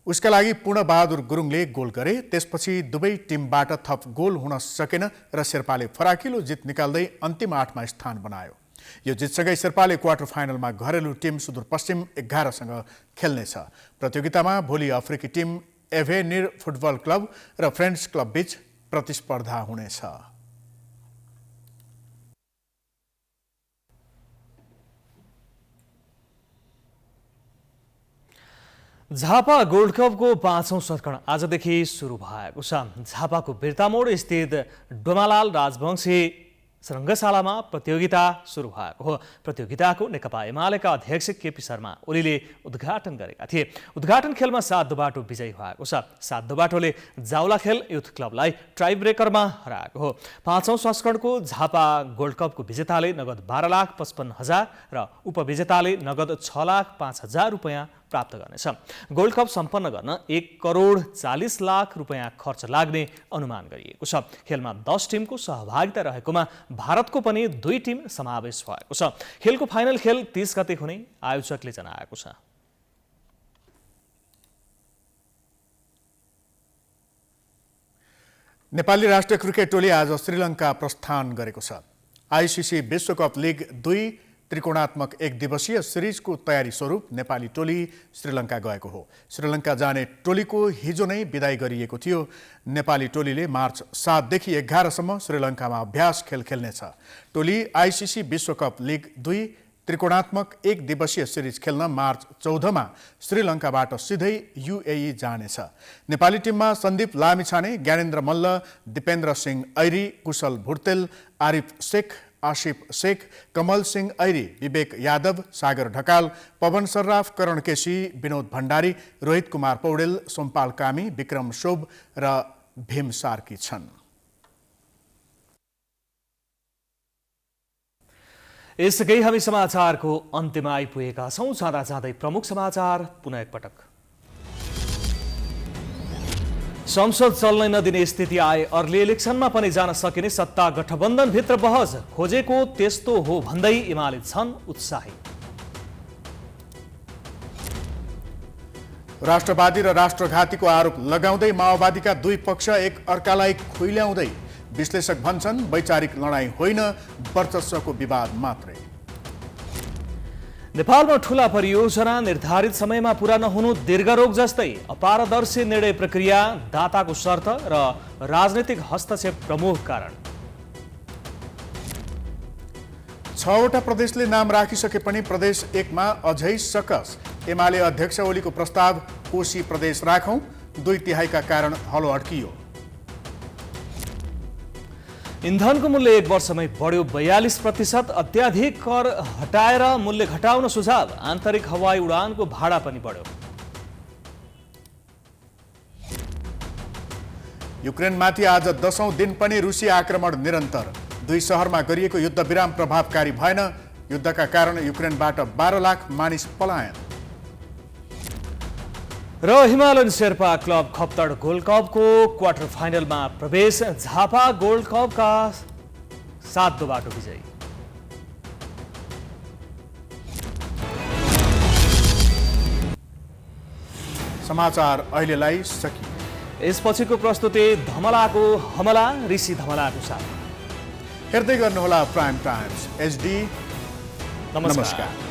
उसका लागि पूर्णबहादुर गुरुङले गोल गरे। त्यसपछि दुवै टिमबाट थप गोल हुन सकेन र शेर्पाले फराकिलो जित निकाल्दै अन्तिम 8मा स्थान बनायो। यो जितसँगै शेर्पाले क्वार्टर फाइनलमा घरेलु टिम सुदूरपश्चिम 11सँग खेल्नेछ। प्रतियोगितामा भोलि अफ्रिकी टिम एभेनिर फुटबल क्लब र फ्रेन्ड्स क्लब बीच प्रतिस्पर्धा हुनेछ। झापा गोल्ड कपको 5औं संस्करण आजदेखि सुरु भएको छ। झापाको बिर्तामोड स्थित डोमालाल राजवंशी रङ्गशालामा प्रतियोगिता सुरु भएको हो। प्रतियोगिताको नेकपा एमालेका अध्यक्ष केपी शर्मा ओलीले उद्घाटन गरेका थिए। उद्घाटन खेलमा 7 दोबाटो विजयी भएको छ। 7 दोबाटोले जाउलाखेल युथ क्लबलाई टाई ब्रेकरमा हराएको हो। 5औं संस्करणको झापा गोल्ड कपको विजेताले नगद 12,55,000 र उपविजेताले नगद 6,05,000 रुपैयाँ प्राप्त गर्नेछ। गोल्ड कप सम्पन्न गर्न 1,40,00,00,000 रुपैयाँ खर्च लाग्ने अनुमान गरिएको छ। खेलमा 10 टिमको सहभागिता रहेकोमा भारतको पनि 2 टिम समावेश भएको छ। खेलको फाइनल खेल 30 गते हुने आयोजकले जनाएको छ। नेपाली राष्ट्रिय क्रिकेट टोली आज श्रीलङ्का प्रस्थान गरेको छ। आईसीसी विश्वकप लिग 2 त्रिकोणात्मक 1 दिवसीय सिरिजको तयारी स्वरूप नेपाली टोली श्रीलङ्का गएको हो। श्रीलङ्का जाने टोलीको हिजो नै बिदाई गरिएको थियो। नेपाली टोलीले मार्च 7 देखि 11 सम्म श्रीलङ्कामा अभ्यास खेल खेल्नेछ। टोली आईसीसी विश्वकप लिग 2 त्रिकोणात्मक 1 दिवसीय सिरिज खेल्न मार्च 14मा श्रीलङ्काबाट सिधै यूएई जानेछ। नेपाली टिममा सन्दीप लामिछाने, ज्ञानेन्द्र मल्ल, दिपेन्द्र सिंह ऐरी, कुशल भुर्तेल, आरिफ शेख, आशिफ शेख, कमल सिंह ऐरी, विवेक यादव, सागर ढकाल, पवन सर्राफ, करण केसी, विनोद भण्डारी, रोहित कुमार पौडेल, सोमपाल कामी, विक्रम शोभ र भीम सार्की छन्। यसकै हामी समाचारको अन्त्यमा आइपुगेका छौँ। जाँदा जाँदै प्रमुख समाचार पुनः एकपटक। संसद चल्नै नदिने स्थिति आए अर्ली इलेक्सनमा पनि जान सकिने सत्ता गठबन्धनभित्र बहस खोजेको त्यस्तो हो भन्दै एमाले छन् उत्साही। राष्ट्रवादी र राष्ट्रघातीको आरोप लगाउँदै माओवादीका 2 पक्ष एक अर्कालाई खुइल्याउँदै विश्लेषक भन्छन् वैचारिक लडाईँ होइन, वर्चस्वको विवाद मात्रै। नेपालमा ठूला परियोजना निर्धारित समयमा पूरा नहुनु दीर्घरोग जस्तै अपारदर्शी निर्णय प्रक्रिया, दाताको शर्त र राजनीतिक हस्तक्षेप प्रमुख कारण। 6वटा प्रदेशले नाम राखिसके पनि प्रदेश 1मा अझै सकस। एमाले अध्यक्ष ओलीको प्रस्ताव कोशी प्रदेश राखौं, 2/3 कारण हलो अड्कियो। इन्धनको मूल्य 1 वर्षमै बढ्यो 42%। अत्याधिक कर हटाएर मूल्य घटाउन सुझाव। आन्तरिक हवाई उडानको भाडा पनि बढ्यो। युक्रेनमाथि आज 10औं दिन पनि रुसी आक्रमण निरन्तर। 2 शहरमा गरिएको युद्ध विराम प्रभावकारी भएन। युद्धका कारण युक्रेनबाट 12 लाख मानिस पलायन। र Himalayan Sherpa club Khaptad gold कपको क्वार्टर फाइनलमा प्रवेश। झापा गोल्ड कपका 7 दोबाटो विजयी। समाचार अहिलेलाई सकियो। यसपछिको प्रस्तुति धमलाको हमला ऋषि धमलाको साथ। हेर्दै गर्नुहोला प्राइम टाइम्स HD। नमस्कार।